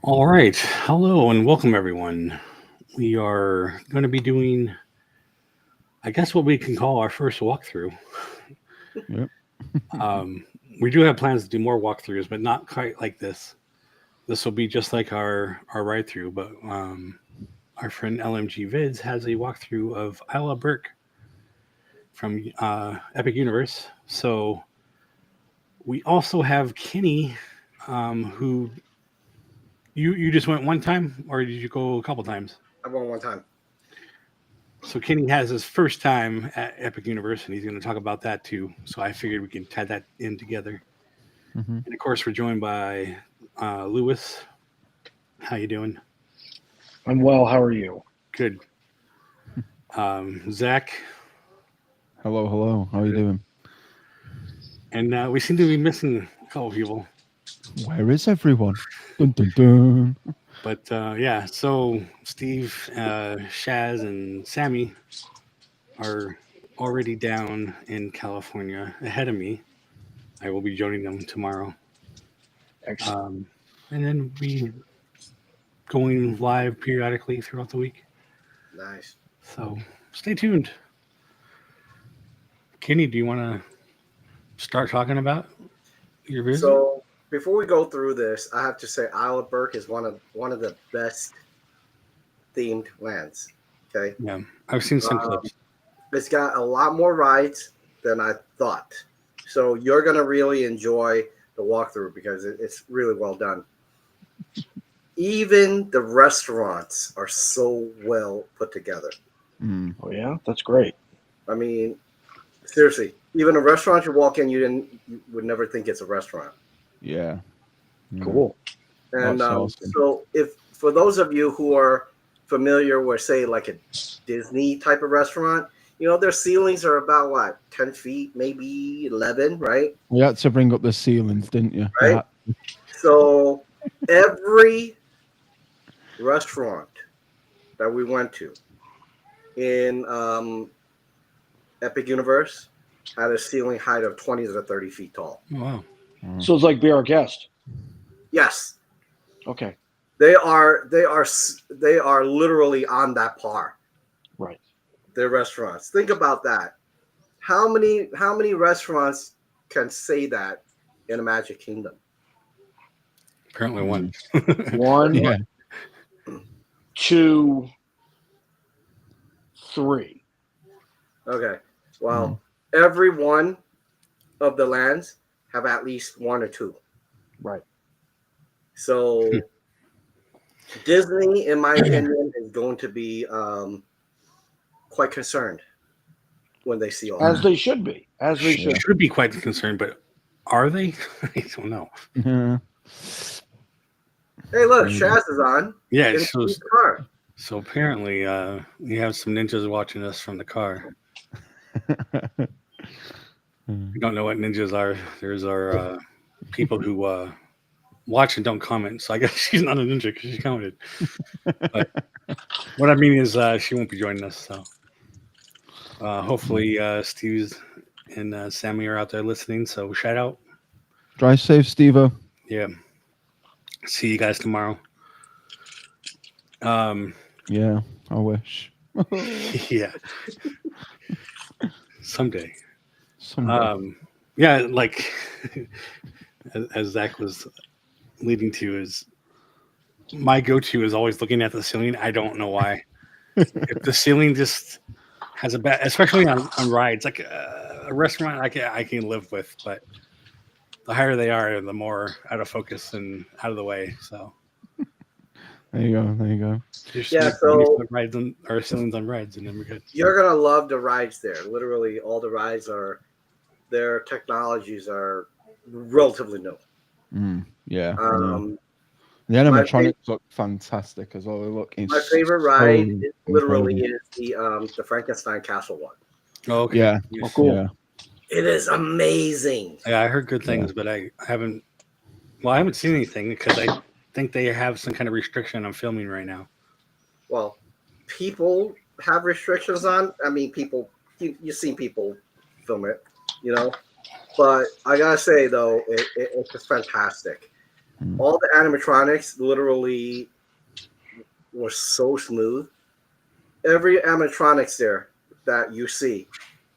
All right. Hello and welcome, everyone. We are going to be doing, I guess, what we can call our first walkthrough. Yep. Um, we do have plans to do more walkthroughs, but not quite like this. This will be just like our ride through, but our friend LMG Vids has a walkthrough of Isla Berk from Epic Universe. So we also have Kenny, who you just went one time, or did you go a couple times? I won one time. So Kenny has his first time at Epic Universe, and he's going to talk about that too. So I figured we can tie that in together. Hmm. And of course, we're joined by Lewis. How you doing? I'm well. How are you? Good. Zach, Hello, hello. How are you doing? and we seem to be missing a couple people. Where is everyone? Dun, dun, dun. But yeah, so Steve, Shaz, and Sammy are already down in California ahead of me. I will be joining them tomorrow. Excellent. And then we going live periodically throughout the week. Nice. So stay tuned. Kenny, do you want to start talking about your visit? So before we go through this, I have to say Isle of Berk is one of the best themed lands. Okay, Yeah, I've seen some clips. it's got a lot more rides than I thought. So you're gonna really enjoy the walkthrough because it's really well done. Even the restaurants are so well put together. Mm. Oh yeah, that's great. I mean, seriously, even a restaurant you walk in, you would never think it's a restaurant. Yeah. Yeah. Cool. And That's awesome. so, if for those of you who are familiar with, say, like a Disney type of restaurant, their ceilings are about what, 10 feet, maybe 11, right? You had to bring up the ceilings, didn't you? Right. So every restaurant that we went to in Epic Universe had a ceiling height of 20 to 30 feet tall. Oh, wow. So it's like Be Our Guest. Yes, Okay. they are literally on that par. Right. Their restaurants. Think about that. How many restaurants can say that in a Magic Kingdom? Apparently one. One, Yeah. 2, 3. Okay. Well, every one of the lands have at least one or two. Right. So Disney, in my opinion, is going to be quite concerned when they see all As that. they should be. As they should. Should be quite concerned, but are they? I don't know. Yeah. Hey, look, Shaz is on. Yeah, In it shows. his car. So apparently, we have some ninjas watching us from the car. We don't know what ninjas are. There's our people who watch and don't comment. So I guess she's not a ninja because she commented. But what I mean is she won't be joining us. So hopefully Steve and Sammy are out there listening. So shout out. Drive safe, Steve-O. Yeah. See you guys tomorrow. Yeah, I wish. Yeah. Someday. Someday. Yeah, like as Zach was leading to, is my go-to is always looking at the ceiling. I don't know why. If the ceiling just has a bad, especially on rides, like a restaurant, I can live with, but the higher they are, the more out of focus and out of the way. So There you go. There you go. just Yeah, make so- rides on, or ceilings on rides, and then we're good. You're gonna love the rides there. Literally, all the rides their technologies are relatively new. Yeah. Um, The my animatronics look fantastic as well. They look My favorite ride is literally incredible. is the Frankenstein Castle one. Oh, okay. Yeah. Yes. Cool. Yeah. It is amazing. Yeah, I heard good things, but I haven't. Well, I haven't seen anything because I think they have some kind of restriction on filming right now. Well, people have restrictions on. I mean, you've seen people film it, But I gotta say though, it's just fantastic. All the animatronics literally were so smooth. Every animatronics there that you see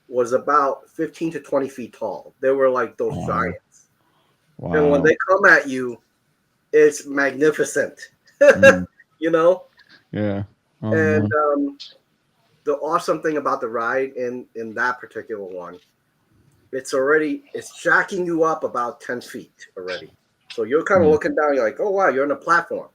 was about 15 to 20 feet tall. They were like those Wow. giants. Wow. And when they come at you, it's magnificent. Mm. You know? Yeah. Oh, And man. the awesome thing about the ride in that particular one, it's jacking you up about 10 feet already. So you're kind of looking down, you're like, oh wow, you're on a platform.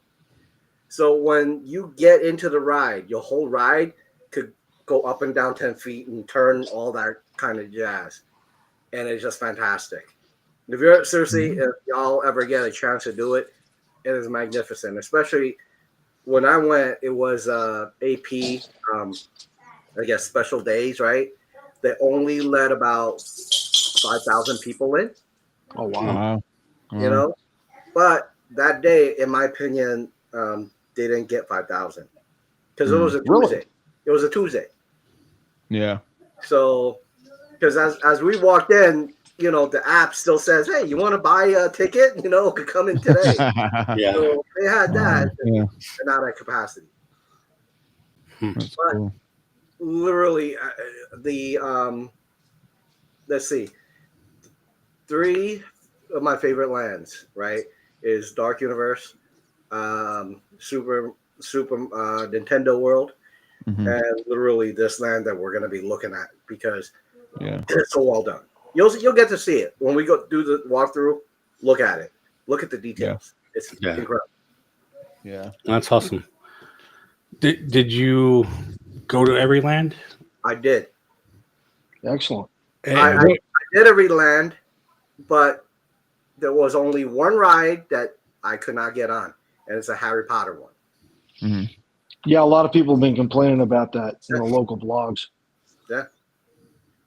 So when you get into the ride, your whole ride could go up and down 10 feet and turn all that kind of jazz. And it's just fantastic. If you're seriously, if y'all ever get a chance to do it, it is magnificent. Especially when I went, it was AP, I guess special days, right? They only let about 5,000 people in, Oh wow. Wow. you know. But that day, in my opinion, they didn't get 5,000 because it was a Really? Tuesday. It was a Tuesday. Yeah. So, because as we walked in, you know, the app still says, "Hey, you want to buy a ticket? You know, could come in today." Yeah. So they had that, Yeah. and not at capacity. That's But cool. literally, the let's see, 3 of my favorite lands, right, is Dark Universe, Super Nintendo World, Mhm. and literally this land that we're going to be looking at because Yeah. it's so well done. You'll get to see it when we go do the walkthrough. Look at it. Look at the details. It's Yeah. incredible. Yeah. That's awesome. Did you go to every land? I did. Excellent. I did every land, but there was only one ride that I could not get on, and it's a Harry Potter one. Mhm. Yeah, a lot of people have been complaining about that in the local blogs. Yeah.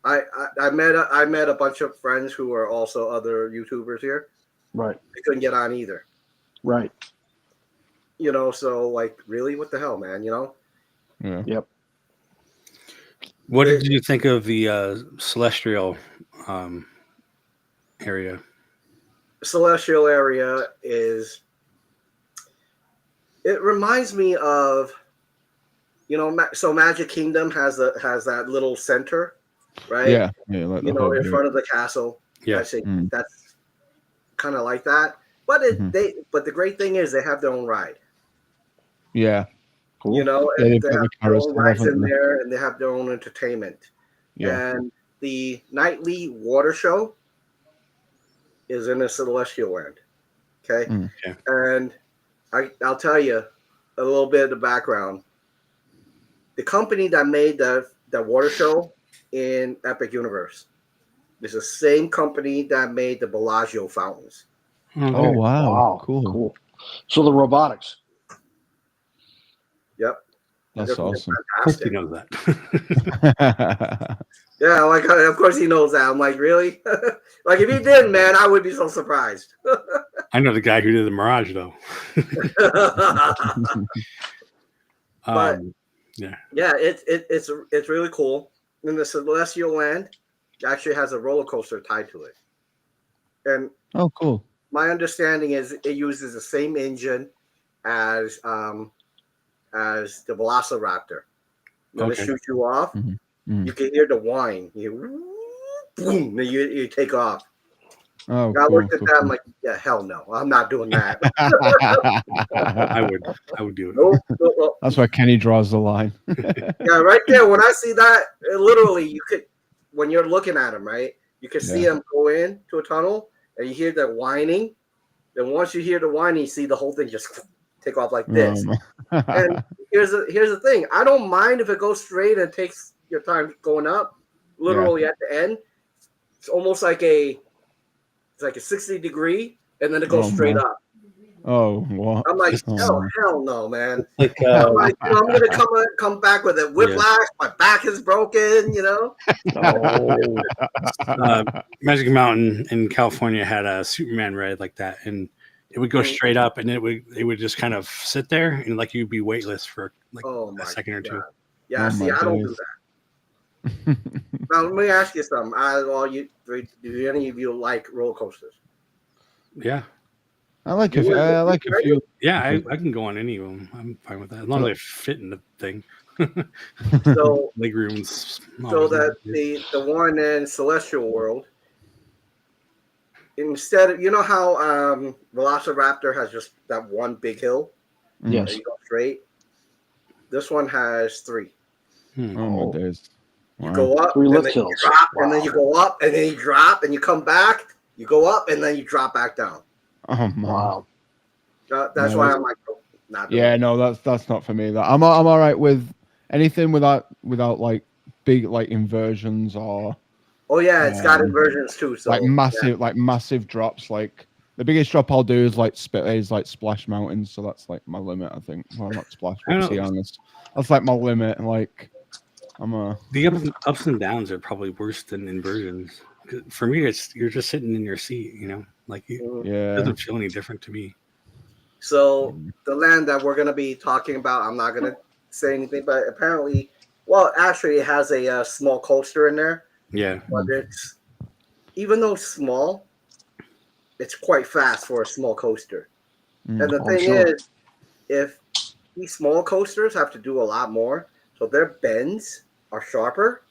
I met a bunch of friends who are also other YouTubers here. Right. They couldn't get on either. Right. You know, so like, really, what the hell, man? You know, Yeah. Yep. What did you think of the celestial area? Celestial area is. It reminds me of, you know, so Magic Kingdom has that little center, right? Yeah. Yeah. Like You the know, hub. in Yeah. front of the castle. Yeah. That's kind of like that. But Mhm. but the great thing is they have their own ride. Yeah. Cool. You know, Yeah, and they've they got have the their own carousel, rides haven't in they? there, and they have their own entertainment. Yeah. And the nightly water show is in the Celestial Land. Okay, Mm. Okay. and I'll tell you a little bit of the background. The company that made the water show in Epic Universe is the same company that made the Bellagio fountains. Oh, Okay. wow. Wow. Cool. Cool. So the robotics. Yep, That's They're awesome. Of course he fantastic. knows that. Yeah, like of course he knows that. I'm like, really? Like if he didn't, man, I would be so surprised. I know the guy who did the Mirage, though. But Yeah. yeah, it's really cool. And the Celestial Land actually has a roller coaster tied to it. And Oh, cool. my understanding is it uses the same engine as the Velociraptor. When it Okay. shoots you off, Mhm. Mm. you can hear the whine. You boom, and you take off. Oh, I cool. looked at Cool. that. I'm like, yeah, hell no, I'm not doing that. I would do it. Nope. That's where Kenny draws the line. Yeah, right there. When I see that, literally, you could, when you're looking at them, right, you can see Yeah. them go in to a tunnel, and you hear that whining. Then once you hear the whining, you see the whole thing just take off like this. And here's the thing: I don't mind if it goes straight and takes your time going up. Literally at the end, it's almost like it's like a 60-degree, and then it goes Oh, straight man. up. Oh, what? I'm like, Oh, hell no, man. Like I'm like, I'm gonna come back with a whiplash. My back is broken, you know. Oh. Magic Mountain in California had a Superman ride like that, and it would go straight up, and it would just kind of sit there, and like you'd be weightless for like Oh a my second or two. God. Yeah, Oh, see, my I don't do days. that. Now let me ask you something. Do any of you like roller coasters? Yeah. I like You would- I like a few. Yeah, I can go on any of them. I'm fine with that as long as I fit in the thing. So Leg rooms. so that the one in Celestial World, instead of, you know how Velociraptor has just that one big hill Yes. that you go straight. This one has 3. Oh my days! You Wow. go up, 3 and lift then you hills. drop, and then Wow. you go up, and then you drop, and you come back. You go up, and then you drop back down. Oh man. Wow. That's No, why I'm like, oh, not doing Yeah, it. no, that's not for me. That I'm all right with anything without like big like inversions or Oh yeah, it's got inversions too. So like massive drops. Like the biggest drop I'll do is like Splash Mountains. So that's like my limit, I think. Well, not Splash, I but don't be know. honest, that's like my limit. Like The ups and downs are probably worse than inversions. 'Cause for me, it's you're just sitting in your seat, like it yeah. doesn't feel any different to me. So the land that we're gonna be talking about, I'm not gonna say anything, but apparently, well, actually, it has a small coaster in there. Yeah, But it's, even though small, it's quite fast for a small coaster. And the I'm thing sure. is, if these small coasters have to do a lot more, so their bends are sharper.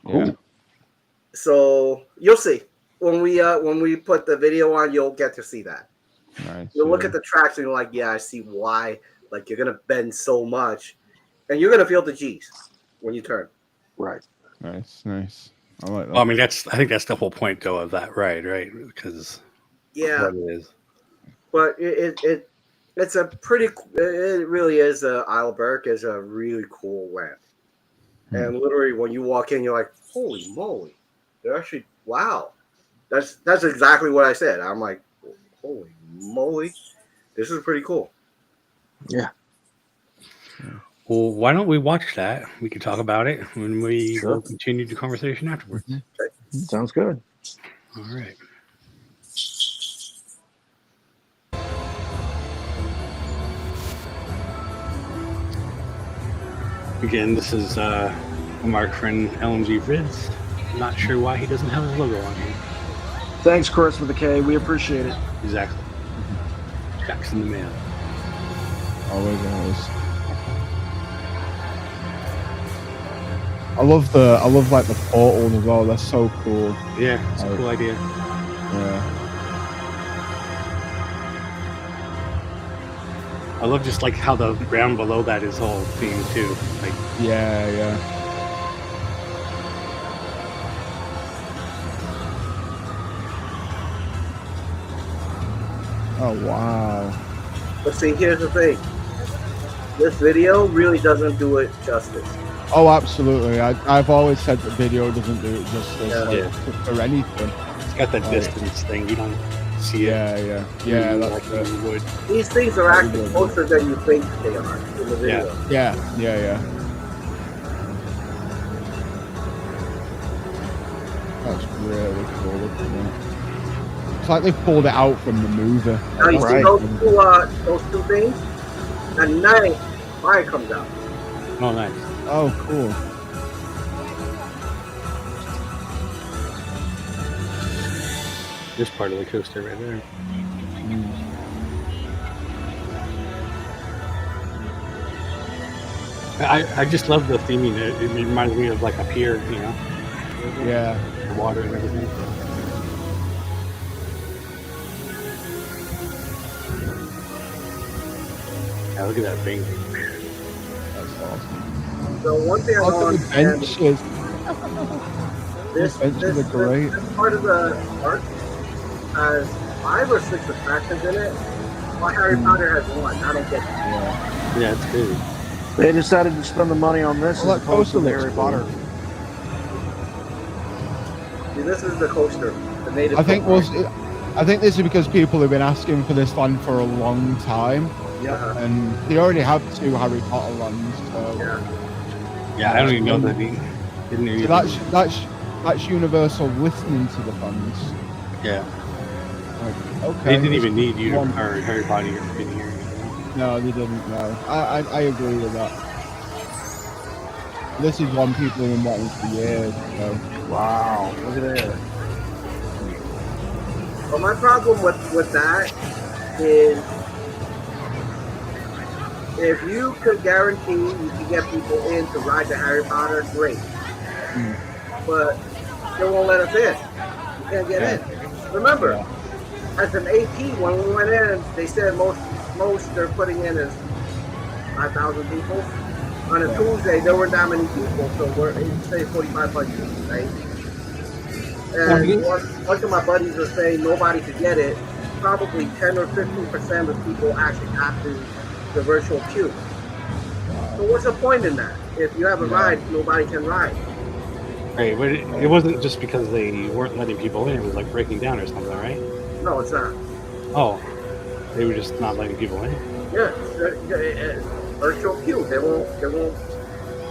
Yeah. So you'll see when we put the video on, you'll get to see that. Nice. You'll look at the tracks and you're like, yeah, I see why. Like you're gonna bend so much, and you're gonna feel the G's when you turn. Right. Nice. I like that. well, I mean I think that's the whole point though of that ride, right? Because Yeah, what it is. but it's a pretty. It really is. Isle of Berk is a really cool land, and literally when you walk in, you're like, holy moly! They're actually wow. That's exactly what I said. I'm like, holy moly, this is pretty cool. Yeah. Well, why don't we watch that? We can talk about it when we Sure. will continue the conversation afterwards. Sounds good. All right. Again, this is from our friend LMG Vids. Not sure why he doesn't have his logo on here. Thanks, Chris, with the K. We appreciate it. Exactly. Checks in the mail. Always. I love like the portals as well. They're so cool. Yeah, it's a Oh. cool idea. Yeah. I love just like how the ground below that is all themed too. Like, Yeah. Oh wow. But see, here's the thing. This video really doesn't do it justice. Oh, absolutely. I've always said that video doesn't do it justice Yeah. for anything. it's got that distance thing. You don't see it. Yeah. like That's you would. These things are actually closer than you think they are in the video. Yeah. That's really cool. Look at that. It's like they pulled it out from the movie. Now you see Right. those two things? At night, fire comes out. Oh, nice. Oh, cool. This part of the coaster right there. I just love the theming. It reminds me of like a pier, Yeah. the water and everything. Yeah, look at that thing. That's awesome. So one thing I Look don't at the understand, benches. this benches are great. this part of the park has 5 or 6 attractions in it, while Harry Potter has 1. I don't get that. Yeah. Yeah, it's good. They decided to spend the money on this Well, as that opposed to coaster the looks Harry cool. Potter. See, this is the coaster, the native. I think coaster. I think this is because people have been asking for this land for a long time, Yeah. and they already have 2 Harry Potter lands. So Yeah, I don't even know that he didn't So even. that's Universal listening to the fans. Yeah, Like, okay. they didn't even need you to One- or Harry Potter in here. No, they didn't. No, I agree with that. This is one people have been wanting for years. So. Wow. Look at that. But my problem with that is if you could guarantee you can get people in to ride the Harry Potter, great. But they won't let us in. You can't get in. Remember, as an AP, when we went in, they said most they're putting in is 5,000 people. On a Tuesday, there weren't that many people, so we're say 4,500, right? And one of my buddies was saying nobody could get it. Probably 10 or 15% of people actually got to the virtual queue. So what's the point in that? If you have a ride, nobody can ride. Right, but it wasn't just because they weren't letting people in. It was like breaking down or something, right? No, it's not. Oh, they were just not letting people in. Yeah, virtual queue. They won't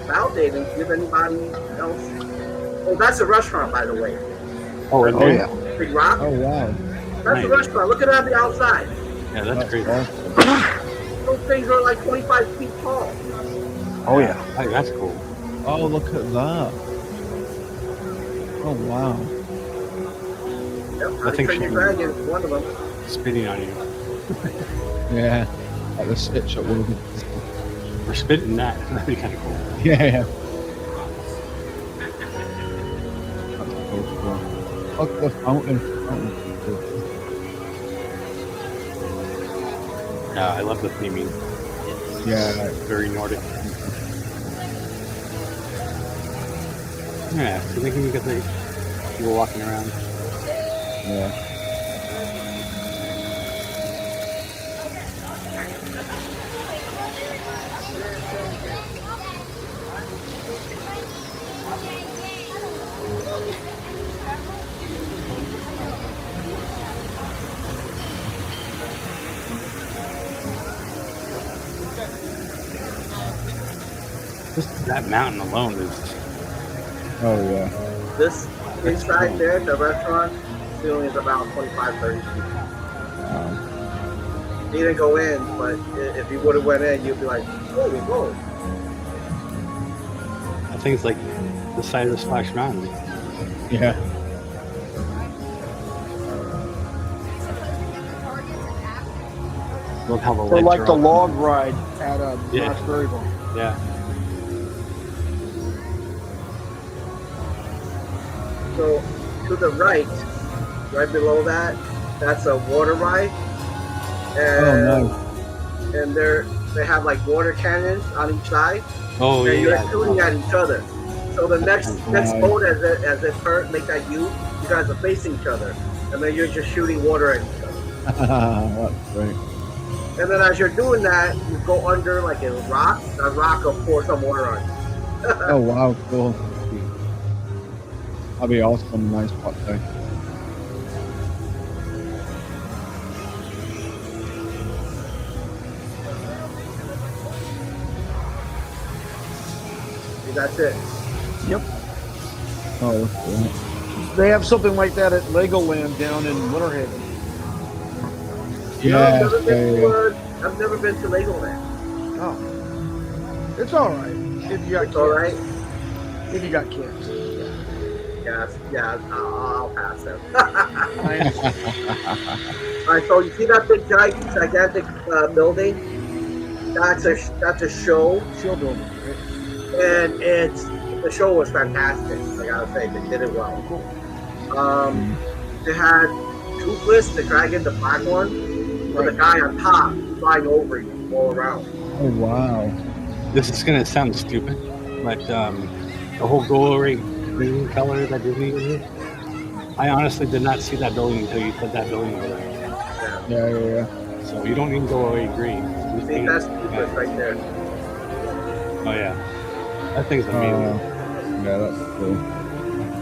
validate and give anybody else. Oh, that's a restaurant, by the way. Oh, and Oh yeah. Big Rock. Oh wow. That's a restaurant. Look at it on the outside. yeah, that's crazy. Awesome. Those things are like 25 feet tall. Oh yeah. Hey, that's cool. Oh, look at that. Oh wow. Yep, I think Train she- Dragon is one of them. Spitting on you. Yeah. Like the stitch up one of them. We're spitting that. That'd be kind of cool. Yeah. That's cool. Look at the fountain. Yeah, I love the theming. Yeah. Very Nordic. Yeah, so they can get the people walking around. Yeah. Just that mountain alone is. Oh yeah. This inside there, the restaurant, ceiling is about 25, 30 feet. He didn't go in, but if he would have went in, you'd be like, holy moly. I think it's like the size of Splash Mountain. Yeah. Look how the Or ledge like are the all- log ride at Yeah. Knott's Berry Farm. Yeah. So to the right below that, that's a water ride. And, Oh and they have like water cannons on each side. Oh and you're yeah. shooting at each other. So the next Nice. boat as it turns, make that you guys are facing each other. And then you're just shooting water at each other. That's great. And then as you're doing that, you go under like a rock will pour some water on you. Oh wow, cool. That'd be awesome. Nice spot there. That's it. Oh, that's cool. They have something like that at Legoland down in Winter Haven. No, Yeah, I've never been to Legoland. Oh. It's all right if you got It's kids. all right. If you got kids. Yeah, I'll pass them. I understand. All right, so you see that big gigantic building? That's a show, Show building. Right? and the show was fantastic. I gotta say, they did it well. Cool. They had Toothless, the dragon, the black one, with a guy on top flying over you all around. Oh wow. This is gonna sound stupid, but the whole glory green color that Disney uses. I honestly did not see that building until you put that building over there. Yeah. So you don't need glory green. You See, think- that's Toothless right there. Oh yeah, that thing's amazing. Yeah, that's cool.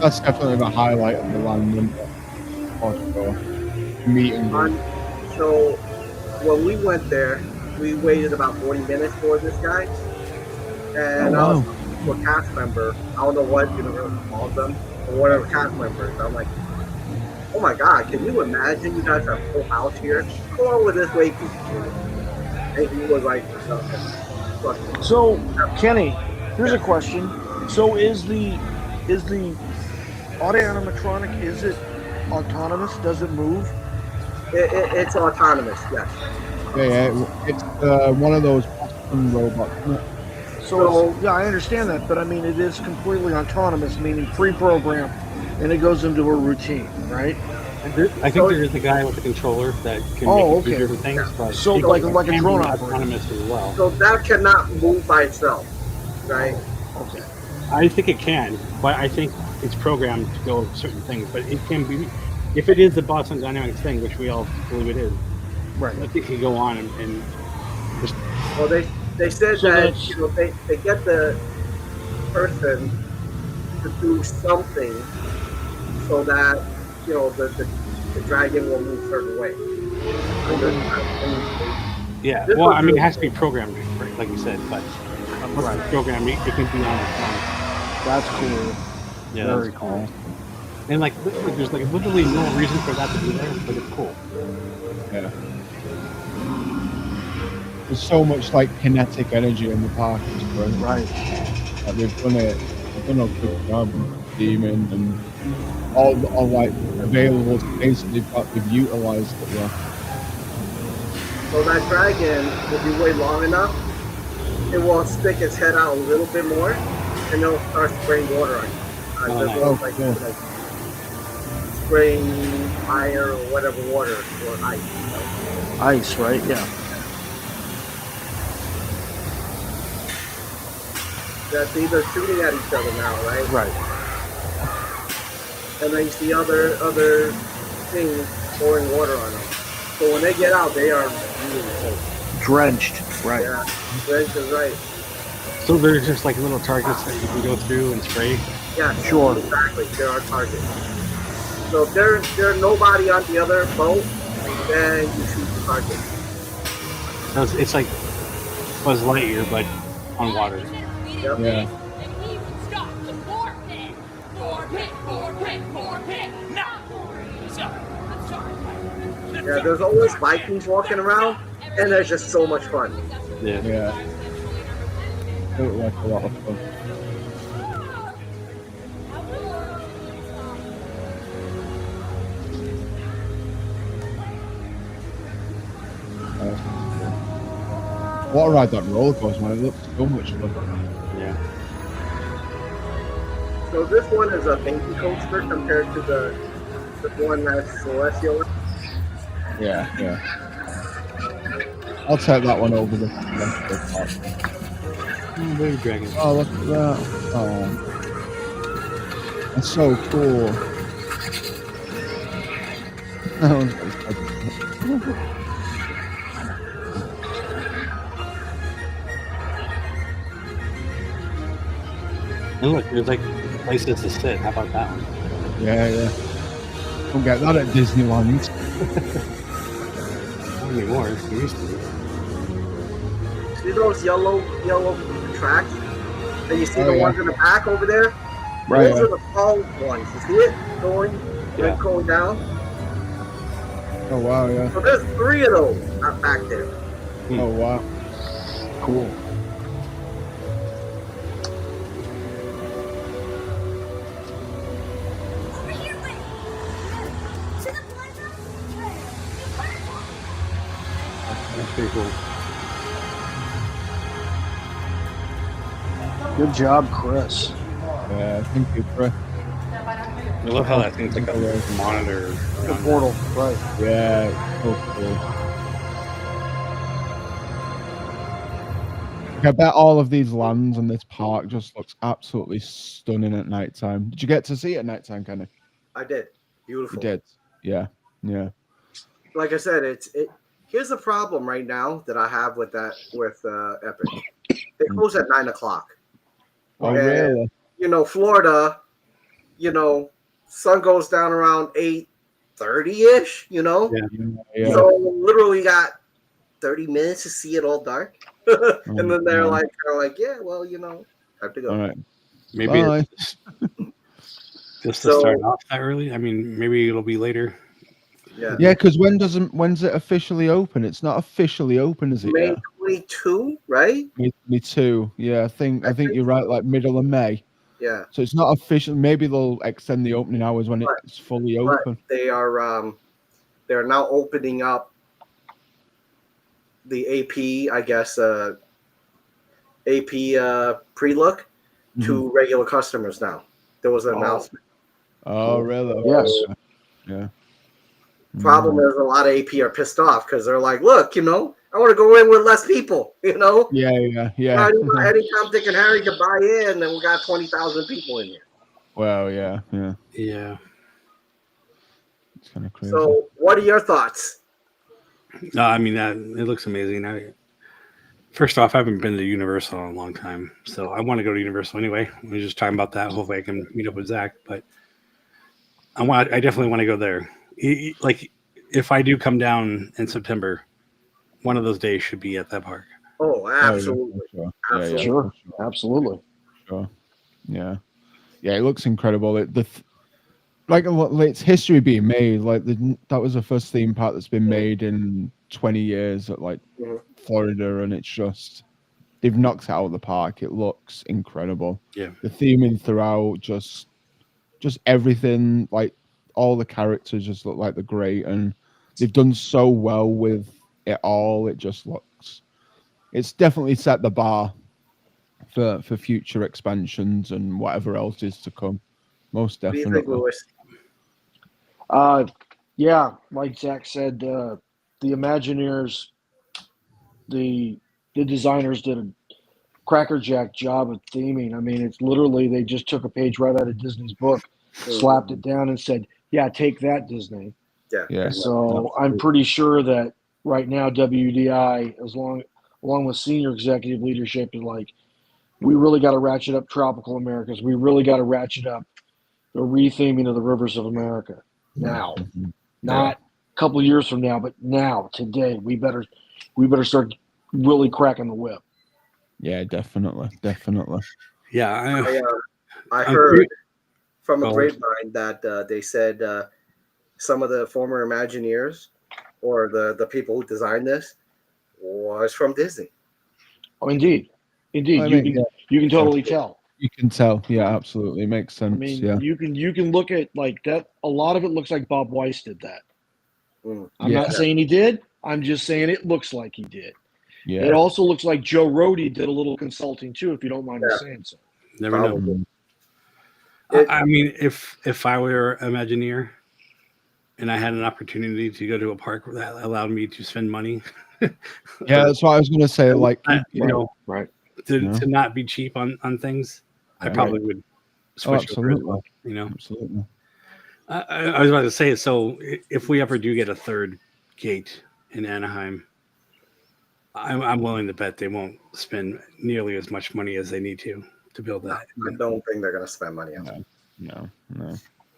That's definitely the highlight of the land, isn't it? Portugal. Meet and greet. So when we went there, we waited about 40 minutes for this guy. And Oh, I was wow. talking to a cast member. I don't know what calls them, or whatever cast members. I'm like, oh my God, can you imagine you guys have a full house here? Come on with this way. And he was like, fuck. So, Kenny, here's a question. So is the auto animatronic, is it autonomous? Does it move? It's autonomous. Yes. It's one of those Boston robots. Isn't it? So yeah, I understand that, but I mean, it is completely autonomous, meaning pre-programmed, and it goes into a routine, right? I think there is a guy with a controller that can Oh, make it do okay. different things. But So it like a can drone be operator. autonomous as well. So that cannot move by itself, right? Okay. I think it can, but I think it's programmed to go certain things. But it can be, if it is the Boston Dynamics thing, which we all believe it is. Right. I think it can go on and just. Well, they said So that that's- they get the person to do something so that the dragon will move a certain way. Yeah, This well, was I mean, it really has to be programmed, right, like you said, but once it's programmed, it can be on its own. That's cool. Yeah, Very that's cool. And like, there's like literally no reason for that to be there, but it's cool. Yeah. There's so much like kinetic energy in the park. It's great. Right. Like, they've done a good job with Demon and all like available space they've utilized it well. So that dragon, if you wait long enough, it will stick its head out a little bit more, and it'll start spraying water on you. Nice. Cool. Like spraying fire or whatever water or ice. Ice, right? Yeah. That's either shooting at each other now, right? Right. And then you see other things pouring water on them. So when they get out, they are really cold. Drenched. Right. Yeah, Reg is right. So there's just like little targets that you can go through and spray. Yeah, Sure. exactly. There are targets. So if there's nobody on the other boat, then you shoot the target. So it's like Buzz Lightyear, but on water. Yep. Yeah. Yeah, there's always Vikings walking around, and they're just so much fun. Yeah. Yeah. It looked like a lot of fun. What a ride that roller coaster, man. It looks so much fun. Yeah. So this one is a baby coaster compared to the one that's Celestial. Yeah. I'll take that one over the park. Oh, baby dragon. Oh, look at that. Oh. That's so cool. And look, there's like places to sit. How about that one? Yeah. Don't get that at Disneyland. Not anymore. It used to be. See those yellow tracks? And you see the yeah. ones in the back over there? Right. Those are the tall ones. You see it? Going down. Oh, wow, yeah. So there's 3 of those back there. Oh, wow. Cool. That's pretty cool. Good job, Chris. Yeah, thank you, Chris. I love how that thing's like a monitor. The portal, right. Yeah, so cool. I bet all of these lands and this park just looks absolutely stunning at nighttime. Did you get to see it at nighttime, Kenny? I did. Beautiful. You did. Yeah. Like I said, here's the problem right now that I have with Epic. They close at 9:00. Oh, And, really? Florida, sun goes down around 8:30-ish, Yeah. So literally got 30 minutes to see it all dark. And then they're like, yeah, well, have to go. All right. Maybe Bye. just to start off that early. I mean, maybe it'll be later. Yeah. Yeah, because when's it officially open? It's not officially open, is it? May yet? 22, right? Me too. Yeah, I think you're right. Like middle of May. Yeah. So it's not official. Maybe they'll extend the opening hours when it's fully open. But they are they're now opening up the AP, I guess, AP pre-look to regular customers now. There was an announcement. Oh, really? Yes. Yeah. Problem is, a lot of AP are pissed off because they're like, look, I want to go in with less people, Yeah. Any Tom, Dick, and Harry can buy in, and we got 20,000 people in here. Well, yeah. Yeah. It's kind of crazy. So, what are your thoughts? No, I mean that it looks amazing. First off, I haven't been to Universal in a long time, so I want to go to Universal anyway. We were just talking about that. Hopefully, I can meet up with Zach, but I definitely want to go there. Like, if I do come down in September, one of those days should be at that park. Oh, absolutely. Sure. Absolutely. Sure. Absolutely. Sure. Yeah. It looks incredible. It's history being made. That was the first theme park that's been made in 20 years at Florida, and it's just they've knocked it out of the park. It looks incredible. Yeah. The theming throughout, just everything, like all the characters just look like they're great, and they've done so well with it all. It just looks. It's definitely set the bar for future expansions and whatever else is to come. Most What do definitely. you think, Lewis? Yeah, like Zach said, the Imagineers, the designers did a crackerjack job of theming. I mean, it's literally they just took a page right out of Disney's book, slapped it down, and said, "Yeah, take that, Disney." Yeah. So I'm pretty sure that right now WDI, along with senior executive leadership, is like, we really got to ratchet up Tropical Americas. We really got to ratchet up the retheming of the rivers of America now, not a couple of years from now, but now, today. We better start really cracking the whip. Yeah, definitely. Yeah, I heard from a grapevine that they said some of the former Imagineers or the people who designed this was from Disney. Oh, indeed. I mean, you can totally tell. You can tell. Yeah, absolutely. It makes sense. I mean, you can look at like that. A lot of it looks like Bob Weiss did that. I'm not saying he did. I'm just saying it looks like he did. Yeah. It also looks like Joe Rohde did a little consulting too, if you don't mind me saying so. Never know. I mean, if I were an Imagineer and I had an opportunity to go to a park that allowed me to spend money. Yeah, that's what I was going to say. Like, right. To not be cheap on things, I probably would switch over as well, Absolutely. I was about to say, so if we ever do get a third gate in Anaheim, I'm willing to bet they won't spend nearly as much money as they need to build that. I don't think they're going to spend money on it. No.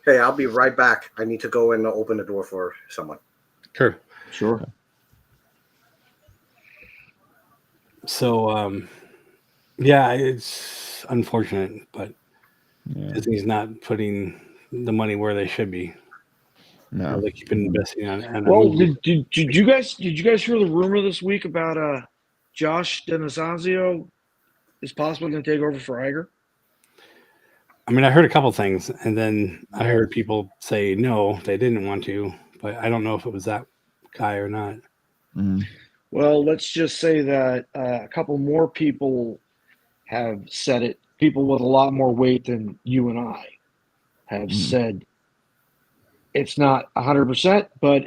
Hey, I'll be right back. I need to go and open the door for someone. Sure. So, yeah, it's unfortunate, but Disney's not putting the money where they should be. No, they keep investing on. Well, did you guys hear the rumor this week about Josh D'Anastasio is possibly going to take over for Iger? I mean, I heard a couple things, and then I heard people say no, they didn't want to, but I don't know if it was that guy or not. Well, let's just say that a couple more people have said it. People with a lot more weight than you and I have said it's not 100%, but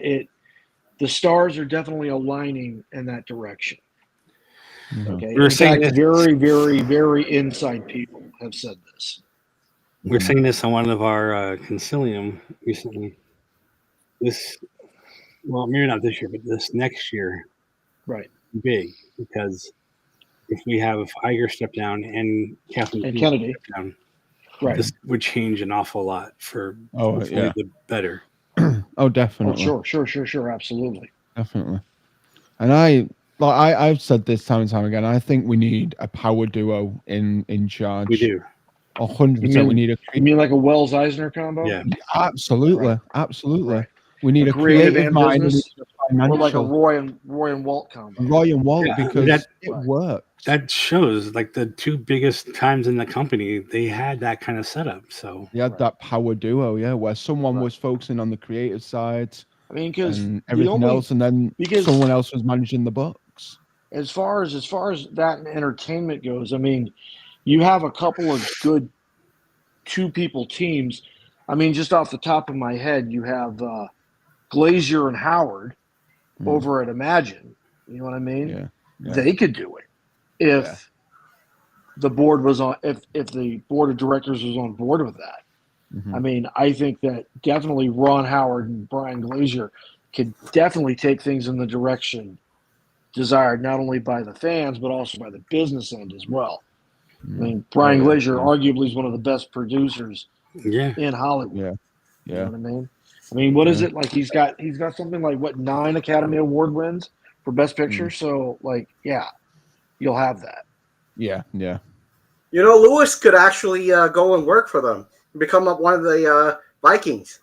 the stars are definitely aligning in that direction. Okay. We're saying fact, very, very, very inside people have said this. We're saying this on one of our concilium recently. Well, maybe not this year, but this next year, right? Big, because if we have Iger step down and Kathleen Kennedy step down, right, this would change an awful lot for the better. Oh, definitely. Oh, sure, absolutely, definitely. And I've said this time and time again. I think we need a power duo in charge. We do. 100%. We need You mean like a Wells Eisner combo? Yeah, absolutely, absolutely. Right. We need a creative mind. Or like a Roy and Walt combo. Roy and Walt, because it works. That shows like the two biggest times in the company, they had that kind of setup. So you had that power duo, where someone was focusing on the creative side I mean, because and everything else, and then because- someone else was managing the books. as far as that entertainment goes, I mean, you have a couple of good two-people teams. I mean, just off the top of my head, you have Glazier and Howard over at Imagine. You know what I mean? Yeah. They could do it if the board was on. If the board of directors was on board with that. Mhm. I mean, I think that definitely Ron Howard and Brian Glazier could definitely take things in the direction desired, not only by the fans but also by the business end as well. I mean, Brian yeah, Glazier yeah. arguably is one of the best producers Yeah. in Hollywood. Yeah. You know Yeah. what I mean? I mean, what is Yeah. it like? He's got something like what 9 Academy Award wins for Best Picture. So like, yeah, you'll have that. Yeah. Yeah. You know, Lewis could actually go and work for them and become one of the Vikings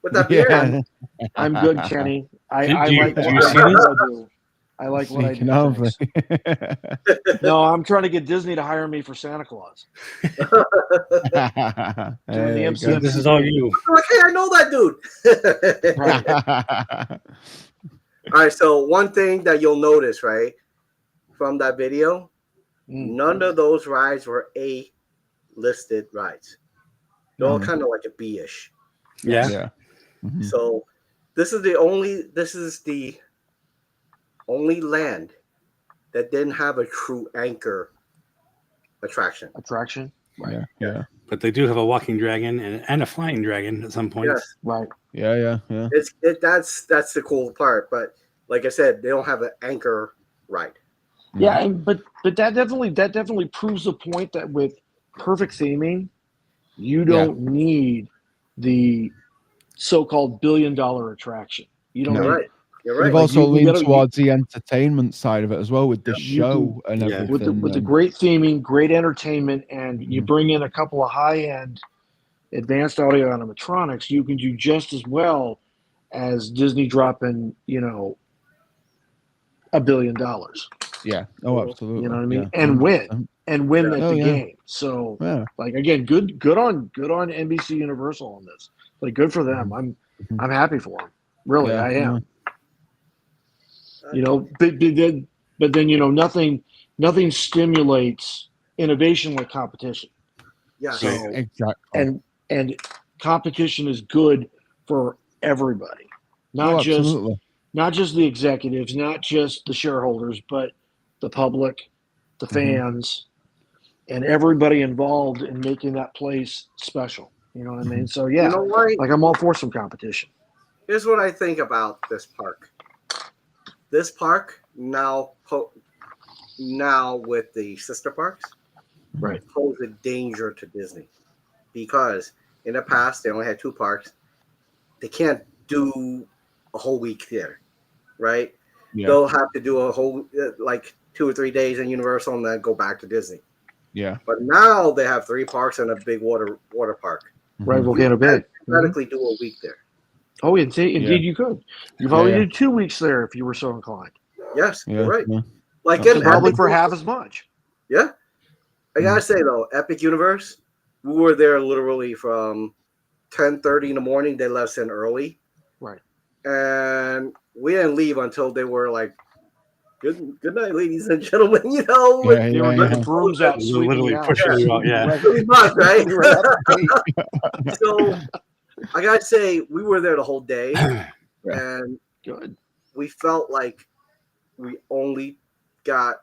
with that beard. I'm good, Kenny. I Do like you what see I this? do. I like what I do. Speaking of, Thanks. No, I'm trying to get Disney to hire me for Santa Claus. there the you MCM. go. This is all you. Like, hey, I know that dude. Right. All right, so one thing that you'll notice, right, from that video, none of those rides were A-listed rides. They're all kind of like a B-ish. Yeah. Yeah. Mhm. So this is the only land that didn't have a true anchor attraction. Yeah. Yeah. But they do have a walking dragon and a flying dragon at some point. Yes, Right. Yeah. Yeah. Yeah. that's the cool part. But like I said, they don't have an anchor ride. Yeah, but that definitely proves the point that with perfect theming, you don't need the so-called billion-dollar attraction. You don't. You're need right. it. You're They've right. also you leaned gotta- towards the entertainment side of it as well, with the You show and yeah. everything. With the great theming, great entertainment, and you bring in a couple of high-end advanced audio animatronics, you can do just as well as Disney dropping, $1 billion. Yeah. Oh, absolutely. You know what I mean? Yeah. And win. 100%. And win at Oh, the yeah. game. So Yeah. like again, good on NBC Universal on this. Like good for them. I'm happy for them. Really, Yeah, I am. yeah. But then nothing stimulates innovation like competition. Yeah. So Exactly. and competition is good for everybody. Not absolutely. just the executives, not just the shareholders, but the public, the fans, and everybody involved in making that place special. You know what I mean? So yeah, You know what? like I'm all for some competition. Here's what I think about this park. This park now with the sister parks, Right. pose a danger to Disney because in the past they only had 2 parks. They can't do a whole week there, right? Yeah. They'll have to do a whole like 2 or 3 days in Universal and then go back to Disney. Yeah. But now they have 3 parks and a big water park. Right, Volcano Bay. Theoretically, do a week there. Oh, indeed you could. You probably do 2 weeks there if you were so inclined. Yes, Yeah. you're right. Yeah. Like And in probably Epic for half as much. Yeah. I gotta say though, Epic Universe, we were there literally from 10:30 in the morning. They let us in early. Right. And we didn't leave until they were like, Good night, ladies and gentlemen. Yeah, They were getting brooms out, They're sweeping literally you out. pushing you out. Yeah. Right. Pretty much, right? So I gotta say, we were there the whole day, and Good. we felt like we only got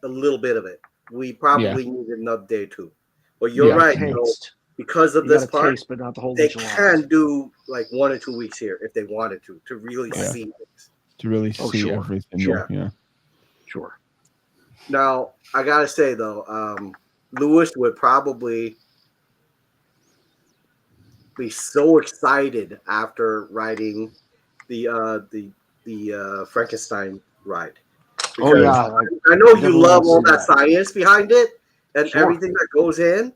a little bit of it. We probably needed another day or 2. But you're right, Taste. because of You this got a part, taste, but not the whole they enchilada. can do like 1 or 2 weeks here if they wanted to really see things. To really see sure. everything. Sure. Yeah. Sure. Now, I gotta say though, Lewis would probably be so excited after riding the Frankenstein ride. Oh Because yeah. I know you Definitely love all wanna see that science behind it and Sure. everything that goes in,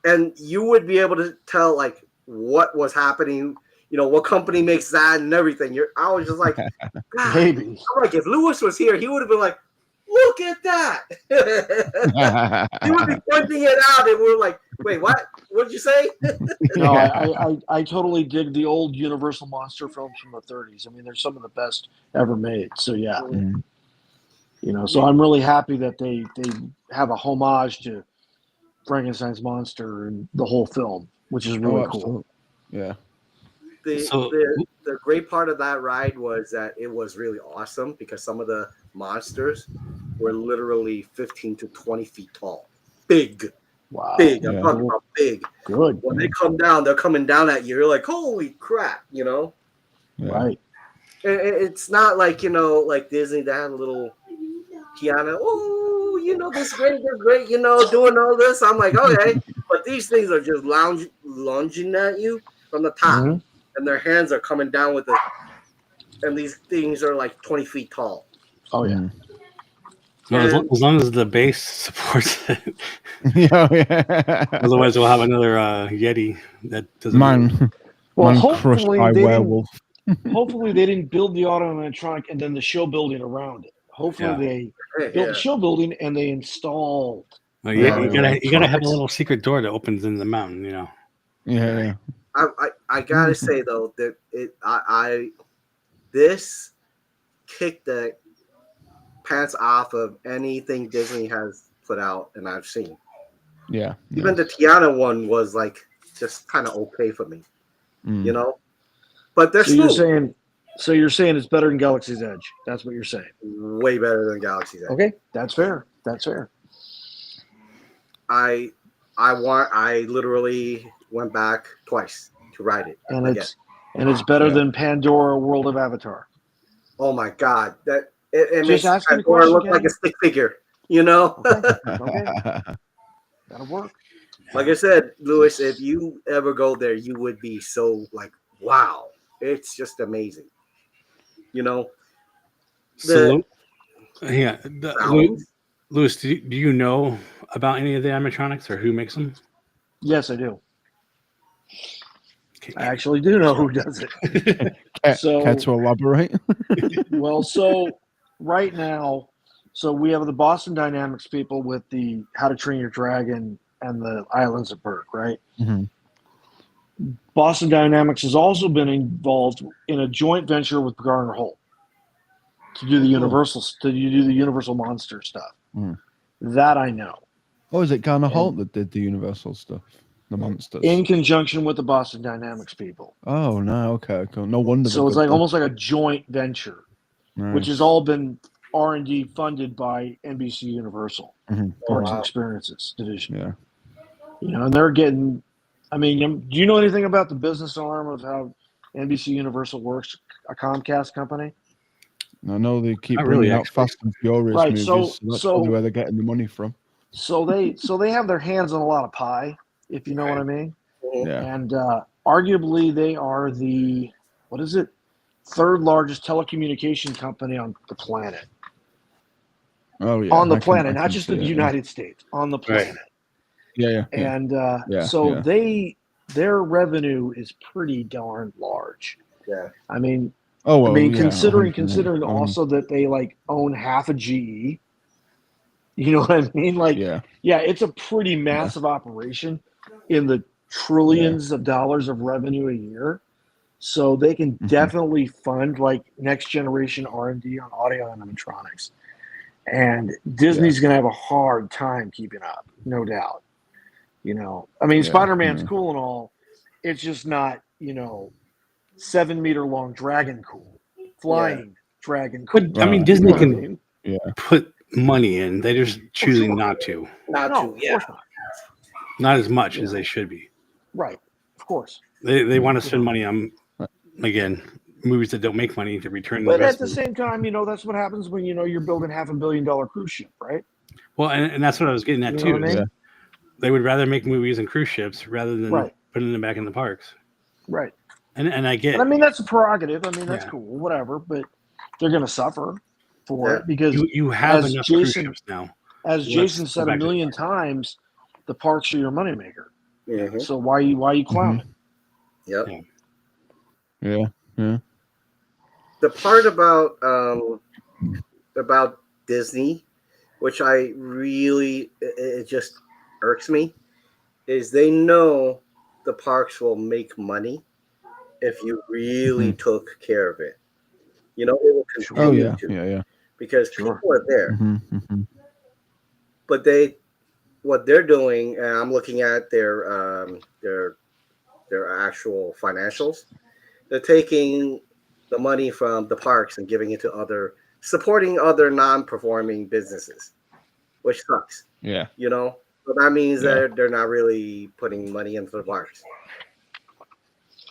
and you would be able to tell like what was happening. You know what company makes that and everything. I was just like, God, Maybe. I'm like, if Lewis was here, he would have been like, look at that. He would be pointing it out, and we're like, Wait, what? What'd you say? No, Yeah. I totally dig the old Universal monster films from the 30s. I mean, they're some of the best ever made. So yeah, Mm. so I'm really happy that they have a homage to Frankenstein's monster and the whole film, which is really Oh, cool. absolutely. Yeah. So The great part of that ride was that it was really awesome because some of the monsters were literally 15 to 20 feet tall. Big. Wow. Big. I'm Yeah. talking about big. Good. When they come down, they're coming down at you. You're like, holy crap, you know? Yeah. Right. It's not like, you know, like Disney that had a little piano. Oh, you know, this great, you know, doing all this. I'm like, okay. But these things are just lunging at you from the top. Mhm. And their hands are coming down with it. And these things are like 20 feet tall. Oh yeah. Mm. well, And as long as the base supports it, Yeah. otherwise we'll have another Yeti that doesn't. Man, Well, man crushed hopefully by they werewolf. hopefully they didn't build the auto animatronic and then the show building around it. Hopefully Yeah. they hey, built yeah. the show building and they installed. Well, Yeah, you yeah, gotta have a Electronics. little secret door that opens in the mountain. You know. Yeah. I gotta say though that I this kicked the pants off of anything Disney has put out and I've seen. Yeah. Even the Tiana one was like just kind of okay for me, Mm. you know. But they're So you're smooth. saying it's better than Galaxy's Edge. That's what you're saying. Way better than Galaxy's Edge. Okay, that's fair. That's fair. I literally went back twice to ride it And again. it's better Yeah. than Pandora World of Avatar. Oh my god, that it Just makes asking a Pandora question, look like Kenny. a stick figure, you know. Okay. That'll work. Like I said, Lewis, if you ever go there, you would be so like, wow, it's just amazing. You know, So, the yeah, sounds. Louis, do you know about any of the animatronics or who makes them? Yes, I do. Okay. I actually do know who does it. So- Care to elaborate? Well, so right now, so we have the Boston Dynamics people with the How to Train Your Dragon and the Islands of Berk, right? Mhm. Boston Dynamics has also been involved in a joint venture with Garner Holt to do the Universal Monster stuff. Mm. That I know. Oh, is it Garner Holt that did the Universal stuff? The monsters. In conjunction with the Boston Dynamics people. Oh no, okay, cool. No wonder. So it's like almost like a joint venture, which has Nice. all been R&D funded by NBC Universal Mhm. Parks and wow. Experiences division. Yeah. You know, and they're getting. I mean, do you know anything about the business arm of how NBC Universal works? A Comcast company, I know they keep Not really, bringing out actually. Fast and Furious Right, movies. so- that's so- probably where they're getting the money from. so they have their hands on a lot of pie, if you know what I mean. Yeah. And arguably, they are the third largest telecommunication company on the planet. Oh yeah. On the I can- planet, I not can just see in the it, United States, on the Right. planet. Yeah. And Yeah, so yeah. their revenue is pretty darn large. Yeah. I mean, Oh well. Yeah, considering 100%. also that they like own half of GE. You know what I mean? Like, Yeah. it's a pretty massive operation in the trillions of dollars of revenue a year. So they can Mhm. definitely fund like next generation R&D on audio animatronics. And Disney's going to have a hard time keeping up, no doubt. You know, I mean, Yeah, Spider-Man's yeah. cool and all. It's just not, 7-meter long dragon cool, flying dragon cool. But I mean, Right. Disney You know what I can mean? put money in. They're just choosing not to. Not No, to, of yeah. course not. Not as much Yeah. as they should be. Right, of course. They want to spend Yeah. money on, again, movies that don't make money to return But at the investment. same time, that's what happens when you're building $500 million cruise ship, right? Well, and that's what I was getting at You know too. what I mean? is They would rather make movies and cruise ships rather than Right. putting them back in the parks. Right. And I get. And I mean, that's a prerogative. I mean, that's Yeah. cool, whatever. But they're going to suffer for Yeah. it because, you have as enough cruise Jason- ships now. as Let's Jason go said a back to million times, the parks are your moneymaker. Mhm. So why you clowning? Yep. Yeah. Yeah. The part about Disney, which I really it just irks me, is they know the parks will make money if you really took care of it. You know, it will Oh continue yeah, to yeah. because Sure. people are there. But what they're doing, and I'm looking at their actual financials. They're taking the money from the parks and giving it to supporting other non-performing businesses, which sucks. Yeah. You know, so that means Yeah. they're not really putting money into the parks.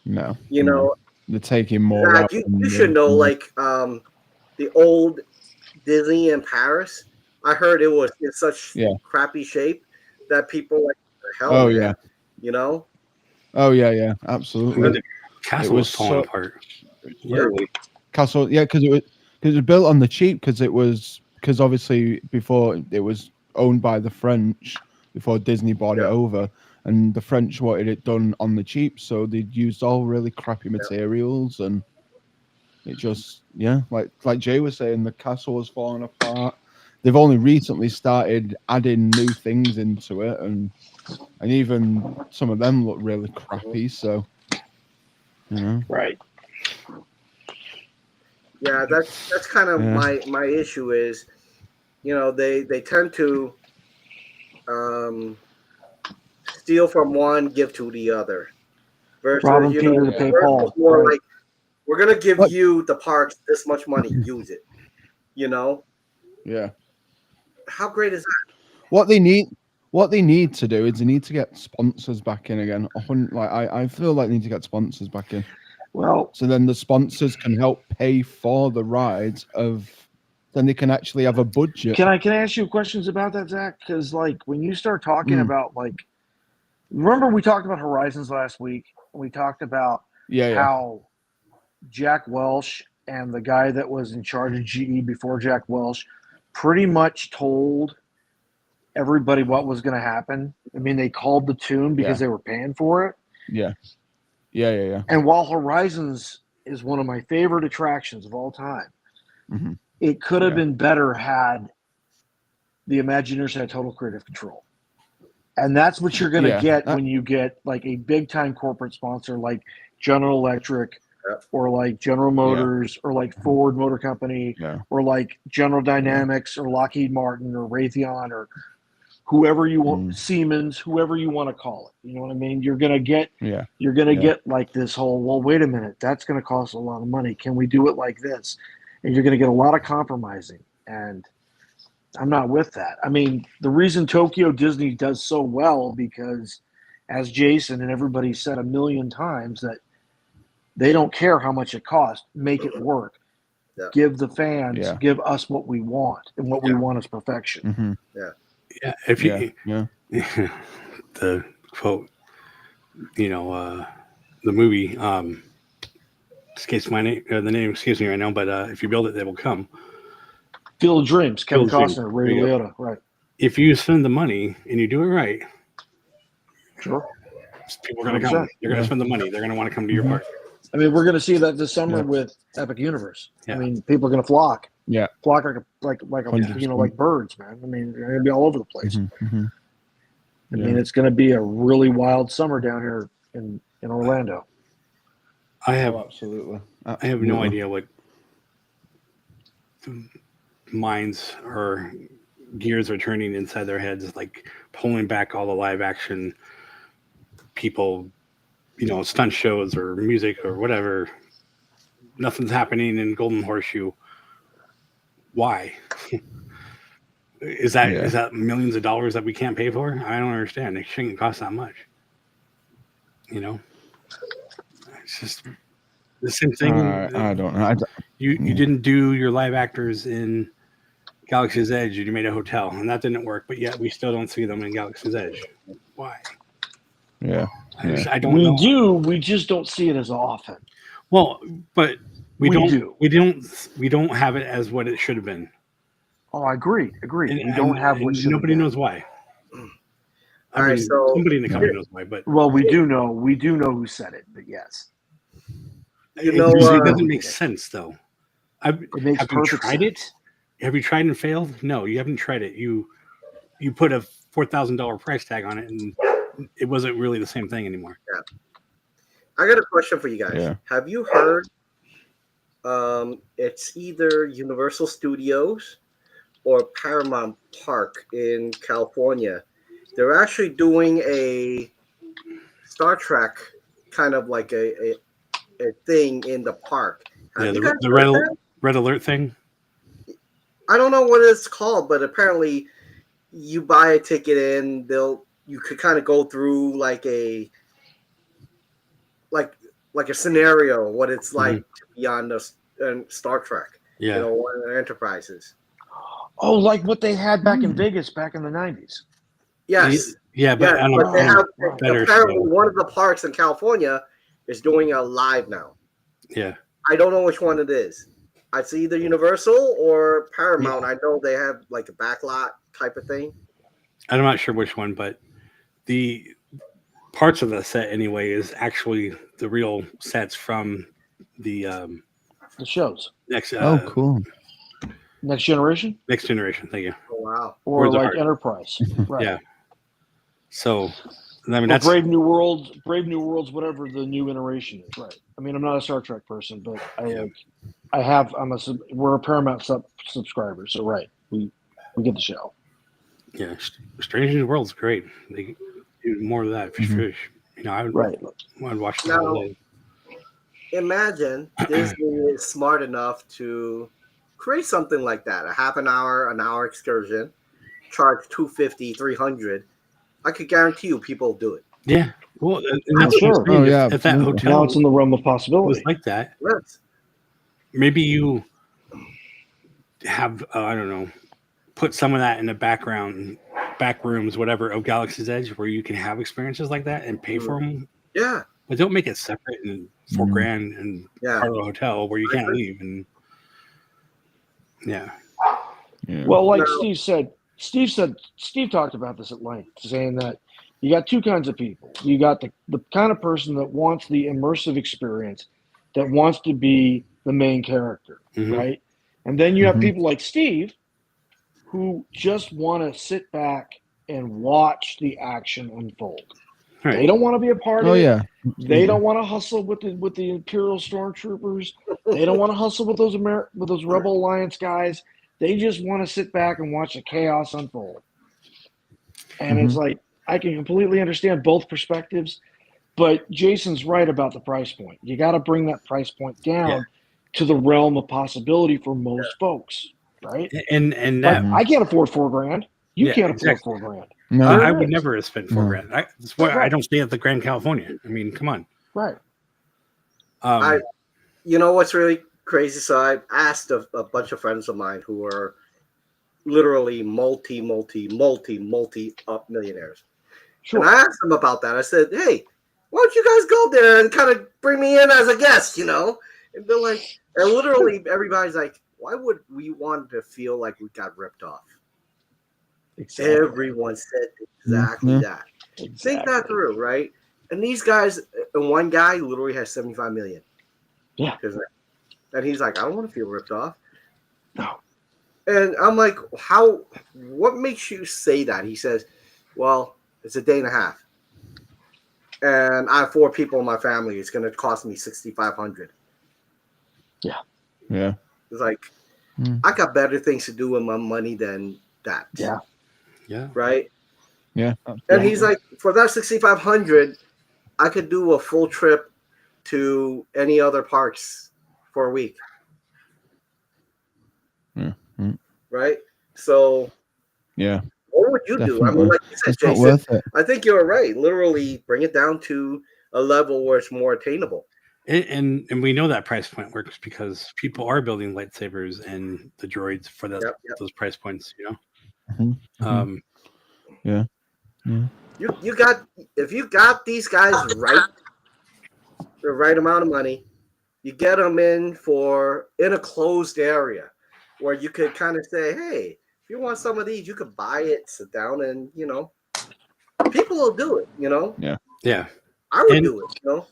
No. You no. know, They're taking more Zach, out. you should know, like the old Disney in Paris. I heard it was in such crappy shape that people like, the hell, Oh man. yeah. You know. Oh yeah, I absolutely. mean, the castle was falling apart. Literally. Castle, yeah, because it was built on the cheap because obviously before it was owned by the French before Disney bought it over, and the French wanted it done on the cheap, so they used all really crappy materials, and it just like Jay was saying, the castle was falling apart. They've only recently started adding new things into it, and even some of them look really crappy. So, you know, Right. Yeah, that's kind of my issue is, you know, they tend to steal from one, give to the other. Versus, Robbing you Peter know, to pay versus Paul. more Right. like, we're gonna give What? you the parks this much money, use it. You know, yeah. how great is that? What they need to do is they need to get sponsors back in again. Like I feel like they need to get sponsors back in. Well, So then the sponsors can help pay for the rides then they can actually have a budget. can I ask you questions about that, Zach? Because like when you start talking about like, remember we talked about Horizons last week. We talked about how Jack Welch and the guy that was in charge of GE before Jack Welch pretty much told everybody what was going to happen. I mean, they called the tune because they were paying for it. Yeah. And while Horizons is one of my favorite attractions of all time, it could have been better had the Imagineers had total creative control. And that's what you're going to get when you get like a big time corporate sponsor like General Electric or like General Motors or like Ford Motor Company or like General Dynamics or Lockheed Martin or Raytheon or whoever you want, Siemens, whoever you want to call it. You know what I mean? You're going to get get like this whole, well, wait a minute, that's going to cost a lot of money. Can we do it like this? And you're going to get a lot of compromising. And I'm not with that. I mean, the reason Tokyo Disney does so well because, as Jason and everybody said a million times, that they don't care how much it costs. Make it work. Yeah. Give the fans, give us what we want, and what we want is perfection. Yeah. If you the quote, you know, the movie escapes my name. The name escapes me right now. But if you build it, they will come. Field of Dreams, Kevin Field of Dreams. Costner, Ray Liotta, right? If you spend the money and you do it right, sure, people are going to come. You're going to spend the money. They're going to want to come to your park. I mean, we're going to see that this summer with Epic Universe. I mean, people are going to flock. Flock like you know, like birds, man. I mean, they're going to be all over the place. I mean, it's going to be a really wild summer down here in Orlando. I have absolutely. I have no idea what minds or gears are turning inside their heads, like pulling back all the live action people, you know, stunt shows or music or whatever. Nothing's happening in Golden Horseshoe. Why? Is that millions of dollars that we can't pay for? I don't understand. It shouldn't cost that much. You know, it's just the same thing. I don't know. You didn't do your live actors in Galaxy's Edge. You made a hotel, and that didn't work. But yet we still don't see them in Galaxy's Edge. Why? I don't know. We just don't see it as often. Well, but we don't have it as what it should have been. Oh, I agree. We don't have what should. Nobody knows why. All right, so somebody in the company knows why, but we do know who said it. But yes, it doesn't make sense though. Have you tried it? Have you tried and failed? No, you haven't tried it. You put a $4,000 price tag on it, and it wasn't really the same thing anymore. I got a question for you guys. Yeah. Have you heard? It's either Universal Studios or Paramount Park in California. They're actually doing a Star Trek kind of like a thing in the park. Have Yeah, you guys the heard that? red alert thing. I don't know what it's called, but apparently you buy a ticket in, you could kind of go through like a scenario, what it's like to be on the Star Trek, Yeah. one of the Enterprises. Oh, like what they had back in Vegas back in the 90s. Yes. Yeah, but I don't but they have better apparently show. one of the parks in California is doing a live now. Yeah. I don't know which one it is. It's either Universal or Paramount. Yeah. I know they have like a backlot type of thing. I'm not sure which one, but the parts of the set anyway is actually the real sets from the shows. next Oh, cool. Next Generation next generation. Thank you. Oh wow! or Or the like Heart. Enterprise, right? Yeah. So, I mean, Or that's Brave New Worlds, whatever the new iteration is, right? I mean, I'm not a Star Trek person, but we're a Paramount subscriber, so right, we get the show. yeah. Strange New World's great. They do more of that. Fish. I would Right. watch that Now- all day. Imagine Disney is smart enough to create something like that, a half an hour excursion, charge $250, $300. I could guarantee you people will do it. Yeah. Well, and that's Sure. what I'm saying. Oh, yeah, If that absolutely. hotel Now it's in the realm of was possibility. like that, Yes. maybe you have I don't know, put some of that in the background, back rooms, whatever, of Galaxy's Edge, where you can have experiences like that and pay for them. Yeah. But don't make it separate and $4,000 and Yeah. part of a hotel where you can't leave. And yeah, Yeah. Well, like No. Steve talked about this at length, saying that you got two kinds of people. You got the kind of person that wants the immersive experience, that wants to be the main character, Mhm. right? And then you have Mhm. people like Steve who just want to sit back and watch the action unfold. right. They don't want to be a part Oh of it. yeah. They don't want to hustle with the Imperial Stormtroopers. They don't want to hustle with those Rebel Alliance guys. They just want to sit back and watch the chaos unfold. And it's like, I can completely understand both perspectives, but Jason's right about the price point. You got to bring that price point down to the realm of possibility for most folks, right? And Like, that I can't afford $4,000. You Yeah, can't exactly. afford $4,000. No. There I it would is. never have spent No. $4,000. That's why I Right. don't stay at the Grand California. I mean, come on. Right. You know what's really crazy? So I asked a bunch of friends of mine who are literally multi up millionaires. Sure. And I asked them about that. I said, hey, why don't you guys go there and kind of bring me in as a guest, And they're like, and literally everybody's like, why would we want to feel like we got ripped off? Exactly. Everyone said exactly that. Think that through, right? And these guys, and one guy literally has 75 million. Yeah. And he's like, I don't want to feel ripped off. No. And I'm like, what makes you say that? He says, well, it's a day and a half. And I have 4 people in my family. It's going to cost me $6,500. Yeah. It's like, I got better things to do with my money than that. Yeah. Yeah. Right? Yeah. And he's like, for that $6,500, I could do a full trip to any other parks for a week. Yeah. Right? So Yeah. what would you do? I Definitely. mean, like you said, It's not Jason, worth it. I think you're right. Literally bring it down to a level where it's more attainable. And we know that price point works because people are building lightsabers and the droids for those price points, Yeah. You got, if you got these guys right, the right amount of money, you get them in a closed area where you could kind of say, hey, if you want some of these, you could buy it, sit down, and people will do it. Yeah. I would do it.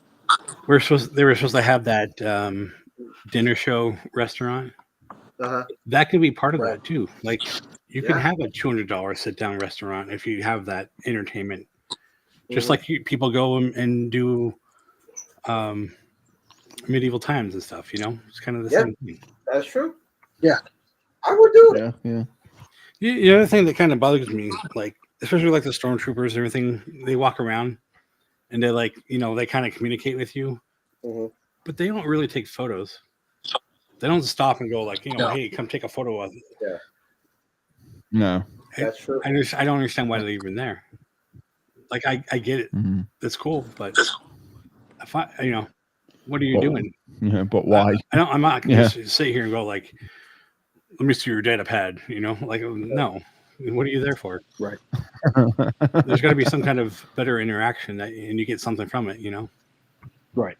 They were supposed to have that dinner show restaurant. That could be part of that too. Like you can have a $200 sit down restaurant if you have that entertainment Just like people go and do medieval times and stuff, you know? It's kind of the same thing. That's true. Yeah. I would do it. Yeah, yeah. The other thing that kind of bothers me, like, especially like the stormtroopers and everything, they walk around and they like, you know, they kind of communicate with you, but they don't really take photos. They don't stop and go like, you know, hey, come take a photo of it. Yeah. No. That's true. I don't understand why they're even there. Like, I get it. Mm-hmm. That's cool, but if I, you know, what are you doing? Yeah, but why? I'm not going to sit here and go like, let me see your data pad, you know, like, no, what are you there for? Right. There's got to be some kind of better interaction and you get something from it, you know? Right.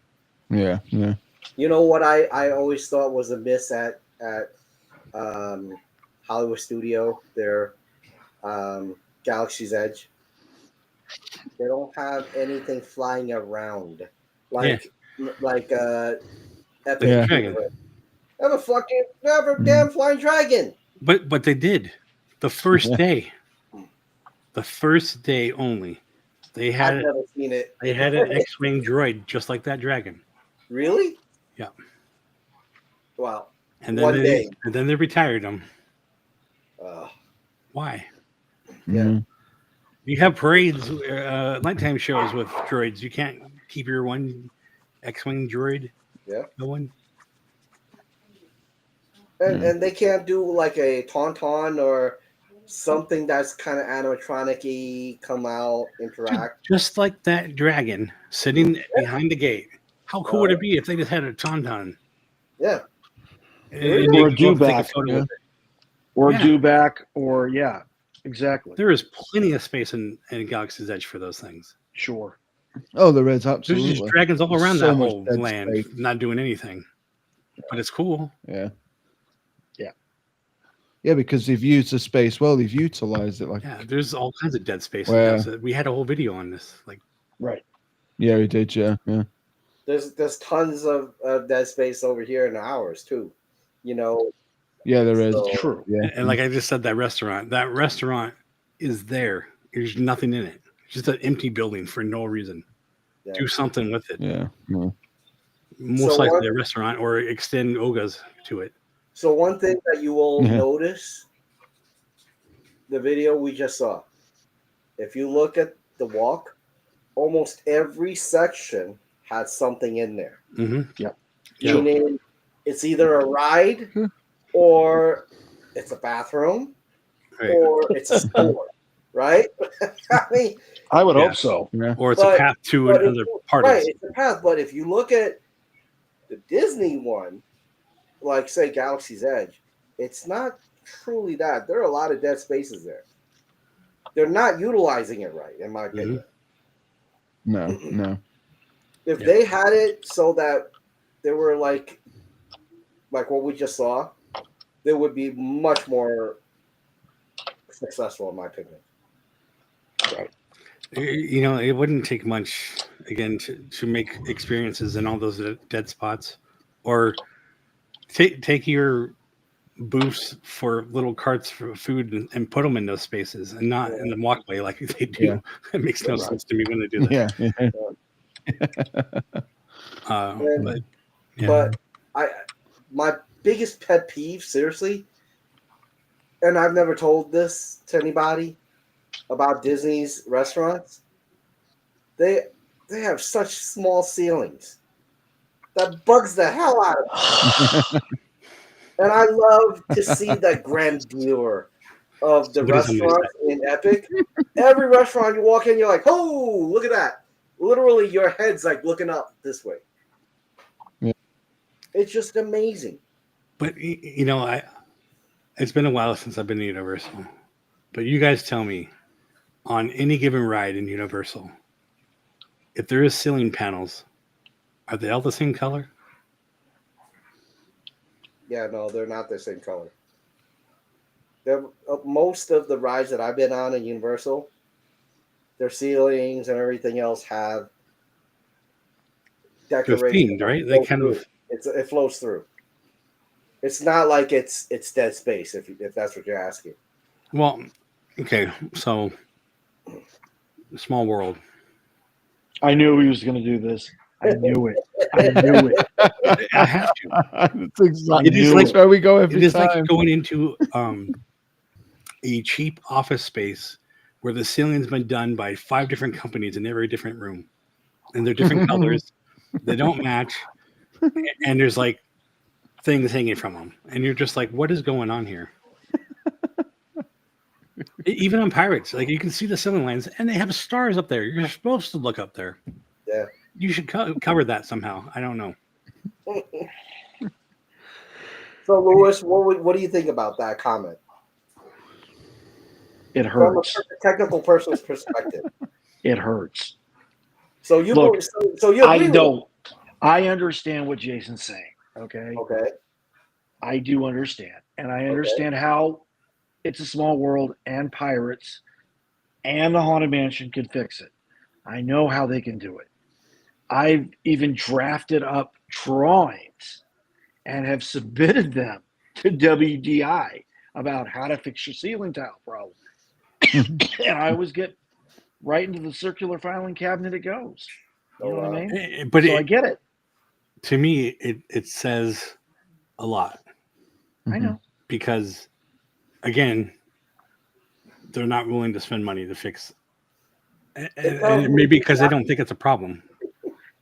Yeah, yeah. You know what I always thought was a miss at Hollywood Studio, their Galaxy's Edge. They don't have anything flying around like Epic. Yeah. Dragon. They have a damn flying dragon. But they did the first day. The first day only. They had I've never seen it. They had an X-wing droid just like that dragon. Really? Yeah. Wow. And then they retired them. Why? Yeah. You have parades, nighttime shows with droids. You can't keep your one X-wing droid. Yeah. No one. And they can't do like a tauntaun or something that's kind of animatronic-y, come out, interact. Just like that dragon sitting behind the gate. How cool would it be if they just had a tauntaun? Yeah. And Or a you go up and take dewback. photo with it. Or a dewback, or exactly. There is plenty of space in Galaxy's Edge for those things. Sure. Oh, there is, There's absolutely. just dragons all around So that much whole dead land, space. not doing anything. But it's cool. Yeah. Yeah. Yeah, because they've used the space well. They've utilized it. Like, Yeah, there's all kinds of dead space. Where- We had a whole video on this. Like, Right. yeah, we did. Yeah, yeah. There's tons of dead space over here in ours too. You know. Yeah, there is. So- True. Yeah. and like I just said, that restaurant is there. There's nothing in it. It's just an empty building for no reason. Yeah. Do something with it. Yeah. Yeah. Most So likely what- a restaurant or extend Oga's to it. So one thing that you will Yeah. notice, the video we just saw, if you look at the walk, almost every section has something in there. Mm-hmm. Yep. Yeah. Meaning it's either a ride or it's a bathroom Right. or it's a store, right? I mean, I would Yeah. hope so. Yeah. Or it's But- a path to but another part right, of it. it's a path. But if you look at the Disney one, like say Galaxy's Edge, it's not truly that. There are a lot of dead spaces there. They're not utilizing it right, in my opinion. No, no. If Yeah. they had it so that they were like what we just saw, they would be much more successful, in my opinion. You know, it wouldn't take much again to make experiences in all those dead spots, or take your booths for little carts for food and put them in those spaces and not in the walkway like they do. Yeah. It makes no Right. sense to me when they do that. Yeah. But yeah. But my biggest pet peeve, seriously, and I've never told this to anybody about Disney's restaurants. They have such small ceilings. That bugs the hell out of me. And I love to see that grandeur of the Somebody's on my restaurants in Epic. Every restaurant you walk in, you're like, oh, look at that. Literally, your head's like looking up this way. Yeah. It's just amazing. But you know, it's been a while since I've been to Universal. But you guys tell me, on any given ride in Universal, if there is ceiling panels, are they all the same color? Yeah, no, they're not the same color. Most of the rides that I've been on in Universal, their ceilings and everything else have They're decoration. themed, right? They kind of. It flows through. It's not like it's dead space if that's what you're asking. Well, okay, so Small World, I knew he was going to do this. I knew it. I knew it. I have to. That's exactly It is that's like- where we go It every is time. like going into a cheap office space where the ceiling's been done by 5 different companies in every different room, and they're different colors. They don't match, and there's like things hanging from them, and you're just like, "What is going on here?" Even on Pirates, like you can see the ceiling lines, and they have stars up there. You're supposed to look up there. Yeah. You should cover that somehow. I don't know. So, Lewis, what do you think about that comment? It From a hurts. technical person's perspective. It hurts. So you Look, so you I agree with don't. I understand what Jason's saying. Okay. him? Okay. I do understand. And I understand how It's a Small World and Pirates and the Haunted Mansion can fix it. I know how they can do it. I've even drafted up drawings and have submitted them to WDI about how to fix your ceiling tile problem. And I always get right into the circular filing cabinet it goes. You know what I mean? But So I get it. to me, it says a lot I know. because, again, they're not willing to spend money to fix. And maybe because they don't think it's a problem.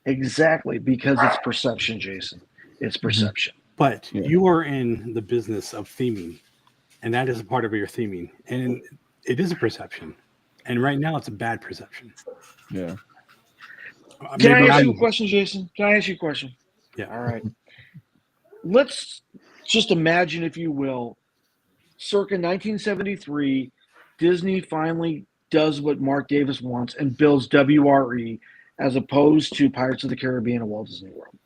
Exactly, because it's perception, Jason. It's perception. But you are in the business of theming, and that is a part of your theming, and it is a perception. And right now, it's a bad perception. Yeah. Can I ask you a question, Jason? Can I ask you a question? Yeah. All right. Let's just imagine, if you will, circa 1973, Disney finally does what Mark Davis wants and builds WRE as opposed to Pirates of the Caribbean and Walt Disney World.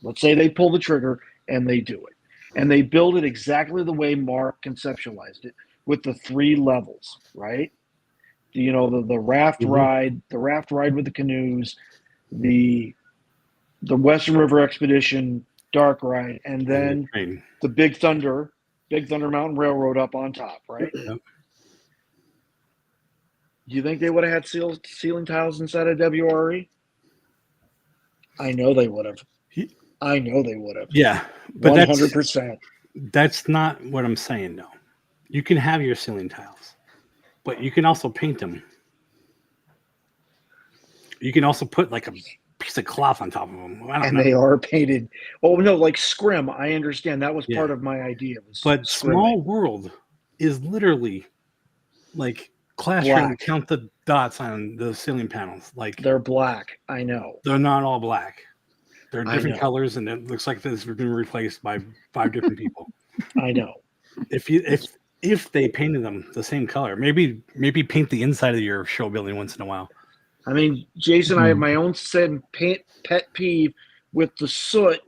Let's say they pull the trigger and they do it. And they build it exactly the way Mark conceptualized it, with the 3 levels, right? You know, the raft ride, with the canoes, the Western River Expedition dark ride, and then the Big Thunder Mountain Railroad up on top, right? Yep. Do you think they would have had ceiling tiles inside of WRE? I know they would have. I know they would have. Yeah, but 100%. That's not what I'm saying, though. You can have your ceiling tiles, but you can also paint them. You can also put like a piece of cloth on top of them. I don't know. They are painted. Oh no, like scrim. I understand. That was part of my idea. But scrimming. Small World is literally like classroom. Black. Count the dots on the ceiling panels. Like they're black. I know. They're not all black. They're I different know. colors, and it looks like this has been replaced by 5 different people. I know. If they painted them the same color, maybe paint the inside of your show building once in a while. I mean, Jason, I have my own pet peeve with the soot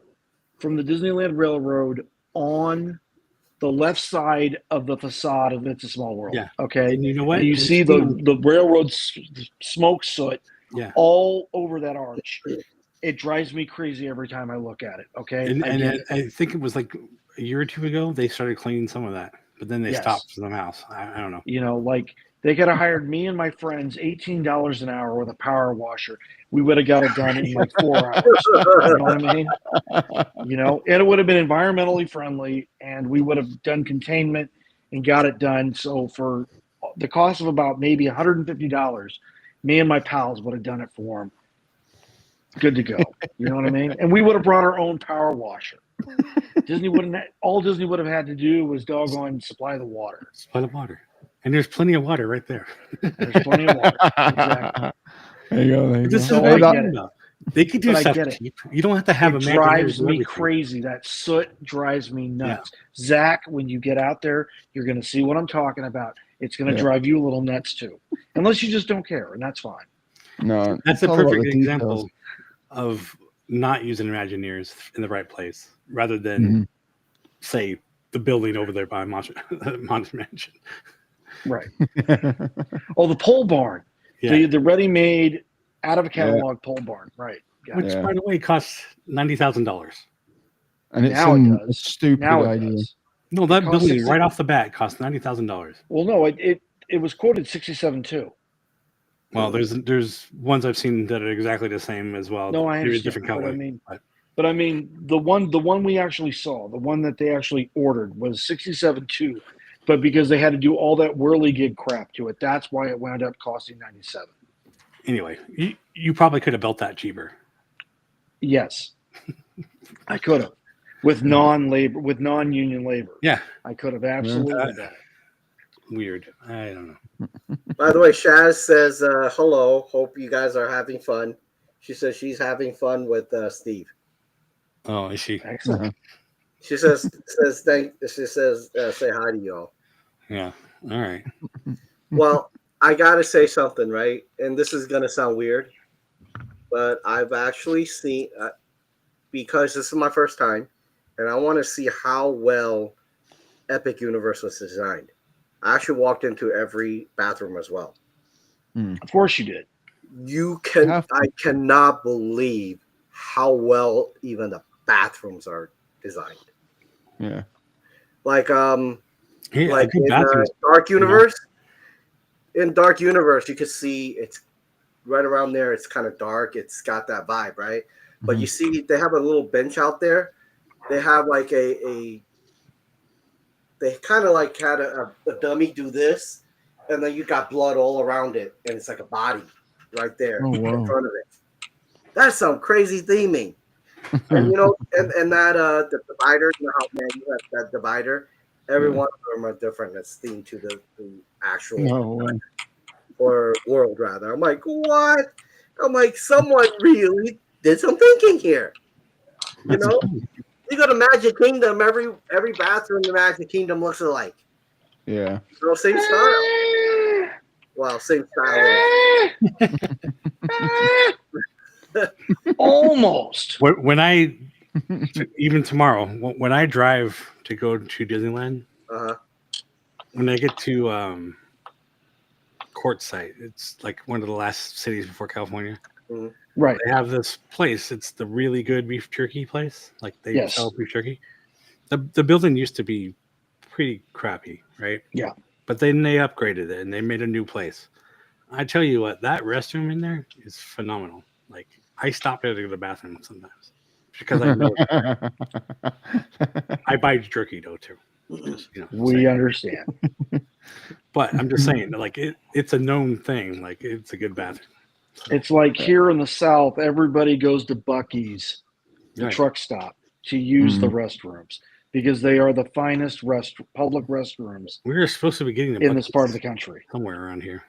from the Disneyland Railroad on the left side of the facade of It's a Small World. Yeah. Okay. And you know what? And you see the railroad smoke soot all over that arch. It drives me crazy every time I look at it. Okay. And I think it was like a year or 2 ago they started cleaning some of that, but then they stopped somehow. I don't know. You know, like they could have hired me and my friends $18 an hour with a power washer. We would have got it done in like 4 hours. You know what I mean? You know, and it would have been environmentally friendly, and we would have done containment and got it done. So for the cost of about maybe $150, me and my pals would have done it for them. Good to go. You know what I mean? And we would have brought our own power washer. All Disney would have had to do was doggone supply the water. Supply the water. And there's plenty of water right there. There's plenty of water. Exactly. There you go. This is what I'm talking about. They could do stuff cheap. You don't have to have it a drives me crazy. That soot drives me nuts. Yeah. Zach, when you get out there, you're going to see what I'm talking about. It's going to drive you a little nuts too. Unless you just don't care, and that's fine. No, that's a perfect example of not using Imagineers in the right place, rather than say the building over there by Monster Mansion. Right. Oh, the pole barn. Yeah. The ready-made, out of a catalog pole barn. Right. Which, by the way, costs $90,000. And it's a stupid idea. No, that building right off the bat cost $90,000. Well, no, it was quoted 67 too. Well, there's ones I've seen that are exactly the same as well. No, I Maybe a understand. different color. But I mean, the one we actually saw, the one that they actually ordered was 67.2, but because they had to do all that whirligig crap to it, that's why it wound up costing 97. Anyway, you probably could have built that cheaper. Yes, I could have with non-union labor. Yeah, I could have absolutely done it. weird. I don't know. By the way, Shaz says, hello. Hope you guys are having fun. She says she's having fun with Steve. Oh, is she? Excellent. She says say hi to y'all. Yeah. All right. Well, I gotta say something, right? And this is gonna sound weird, but I've actually seen because this is my first time, and I want to see how well Epic Universe was designed. I actually walked into every bathroom as well. Of course you did. I cannot believe how well even the bathrooms are designed. Yeah. Like Yeah, like good in bathrooms. Dark Universe. In Dark Universe, you can see it's right around there. It's kind of dark. It's got that vibe, right? But you see, they have a little bench out there. They have like they kind of like had a dummy do this, and then you got blood all around it, and it's like a body right there in front of it. That's some crazy theming. And and that the divider, how man you have that divider. Every one of them are different. That's themed to the actual or world rather. I'm like, what? I'm like, someone really did some thinking here. You know, you go to Magic Kingdom. Every bathroom in Magic Kingdom looks alike. Yeah. Same style. Well, same style. Almost. When I even tomorrow, when I drive to go to Disneyland, when I get to Quartzsite, it's like one of the last cities before California. Right. They have this place. It's the really good beef jerky place. Like they sell beef jerky. The building used to be pretty crappy, right? Yeah. But then they upgraded it and they made a new place. I tell you what, that restroom in there is phenomenal. Like I stop there to go to the bathroom sometimes because I know I buy jerky though too. Just, we understand. But I'm just saying, like it's a known thing. Like it's a good bathroom. So, it's like here in the South, everybody goes to Buc-ee's, the truck stop, to use the restrooms because they are the finest public restrooms. We're supposed to be getting in this part of the country, somewhere around here.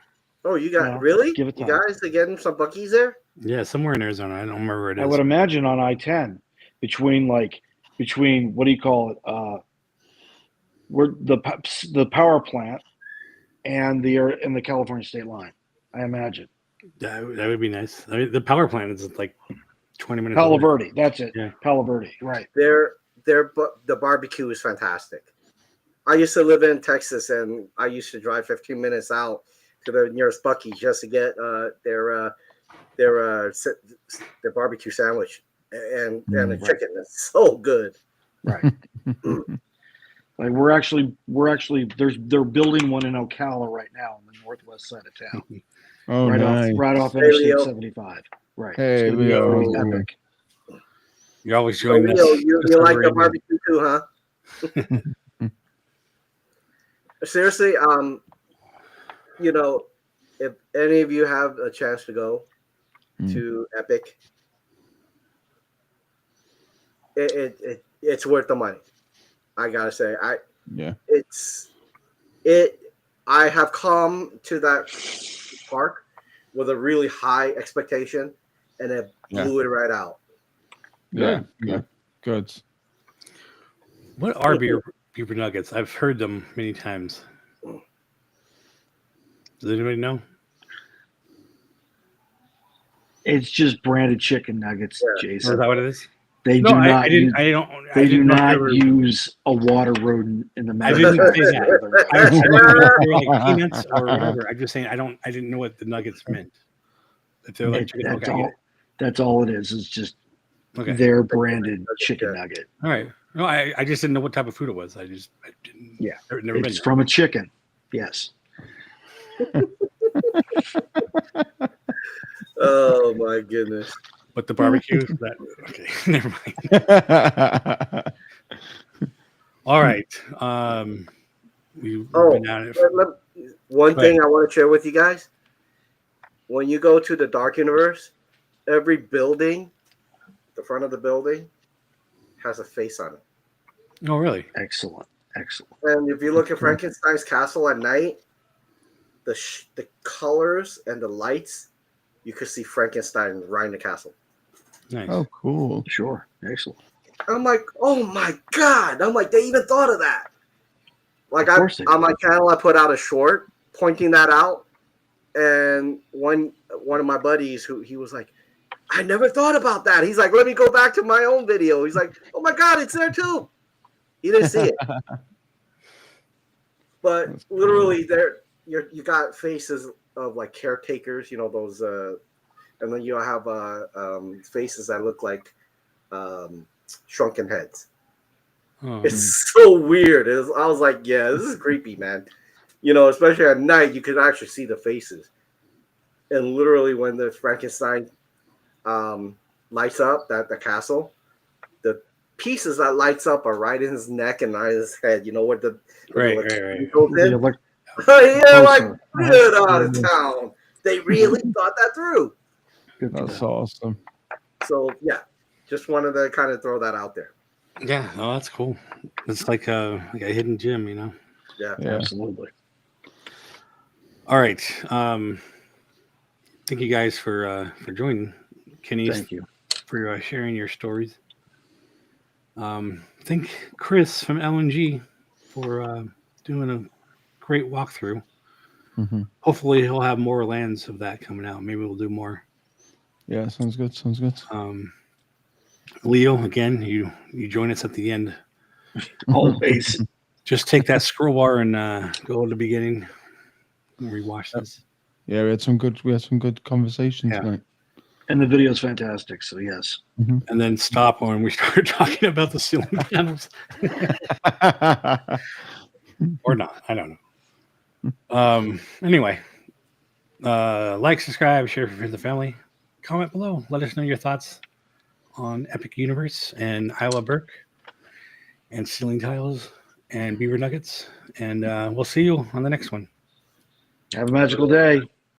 Oh, you got really? Give it you time. guys are getting some Buc-ee's there? Yeah, somewhere in Arizona. I don't remember where it is. I would imagine on I-10 between what do you call it? Where the power plant and the California state line. I imagine. That would be nice. I mean, the power plant is like 20 minutes. Palo away. Verde, that's it. Yeah. Palo Verde, right. The barbecue is fantastic. I used to live in Texas, and I used to drive 15 minutes out to the nearest Buc-ee's just to get their barbecue sandwich and the chicken. It's so good. Right. Like we're actually they're building one in Ocala right now on the northwest side of town. Oh, nice. right off Interstate 75. Right. Hey, Leo. Leo. Epic. You're always joining us. You like the barbecue too, huh? Seriously, if any of you have a chance to go to Epic, it's worth the money. I gotta say, I have come to that park with a really high expectation, and it blew it right out. Yeah, good. What are beaver nuggets? I've heard them many times. Does anybody know? It's just branded chicken nuggets, Jason. Is that what it is? They do not use a water rodent in the I didn't say that. I don't know if they're like peanuts or whatever. I'm just saying I didn't know what the nuggets meant. If they're like chicken, that's all it is. It's just their branded chicken nugget. All right. No, I just didn't know what type of food it was. I didn't. Yeah. Never it's from a chicken. Yes. Oh my goodness. But the barbecue, that okay, never mind. All right. We've been at it. One Go ahead. thing I want to share with you guys. When you go to the Dark Universe, every building, the front of the building, has a face on it. Oh, really? Excellent. And if you look at Cool. Frankenstein's castle at night, the colors and the lights, you could see Frankenstein right in the castle. Nice. Oh, cool. Sure. Excellent. I'm like, oh my God. I'm like, they even thought of that. Like, Of course they on did. my channel, I put out a short pointing that out. And one of my buddies, he was like, I never thought about that. He's like, let me go back to my own video. He's like, oh my God, it's there too. He didn't see it. But That's cool. literally there you got faces of like caretakers, those and then you have faces that look like shrunken heads. Oh, It's so weird. I was like, yeah, this is creepy, man. Especially at night, you could actually see the faces. And literally when the Frankenstein lights up the castle, the pieces that lights up are right in his neck and right in his head. You know what the right. goes The in? elec- Yeah, like Closer. get out of town. They really thought that through. Good for That's them. awesome. So yeah, just wanted to kind of throw that out there. Yeah. Oh, that's cool. It's like a hidden gem, Yeah. Yeah. Absolutely. All right. Thank you guys for joining. Kenny, Thank you. for sharing your stories. Thank Chris from LNG for doing a great walkthrough. Mm-hmm. Hopefully, he'll have more lands of that coming out. Maybe we'll do more. Yeah, sounds good. Sounds good. Leo, again, you join us at the end. Always. Just take that scroll bar and go to the beginning and rewatch this. Yeah, we had some good conversations Yeah. tonight. And the video's fantastic. So yes. And then stop when we start talking about the ceiling panels. Or not. I don't know. Anyway, like, subscribe, share for the family. Comment below. Let us know your thoughts on Epic Universe and Iowa Berk and ceiling tiles and beaver nuggets. And we'll see you on the next one. Have a magical day.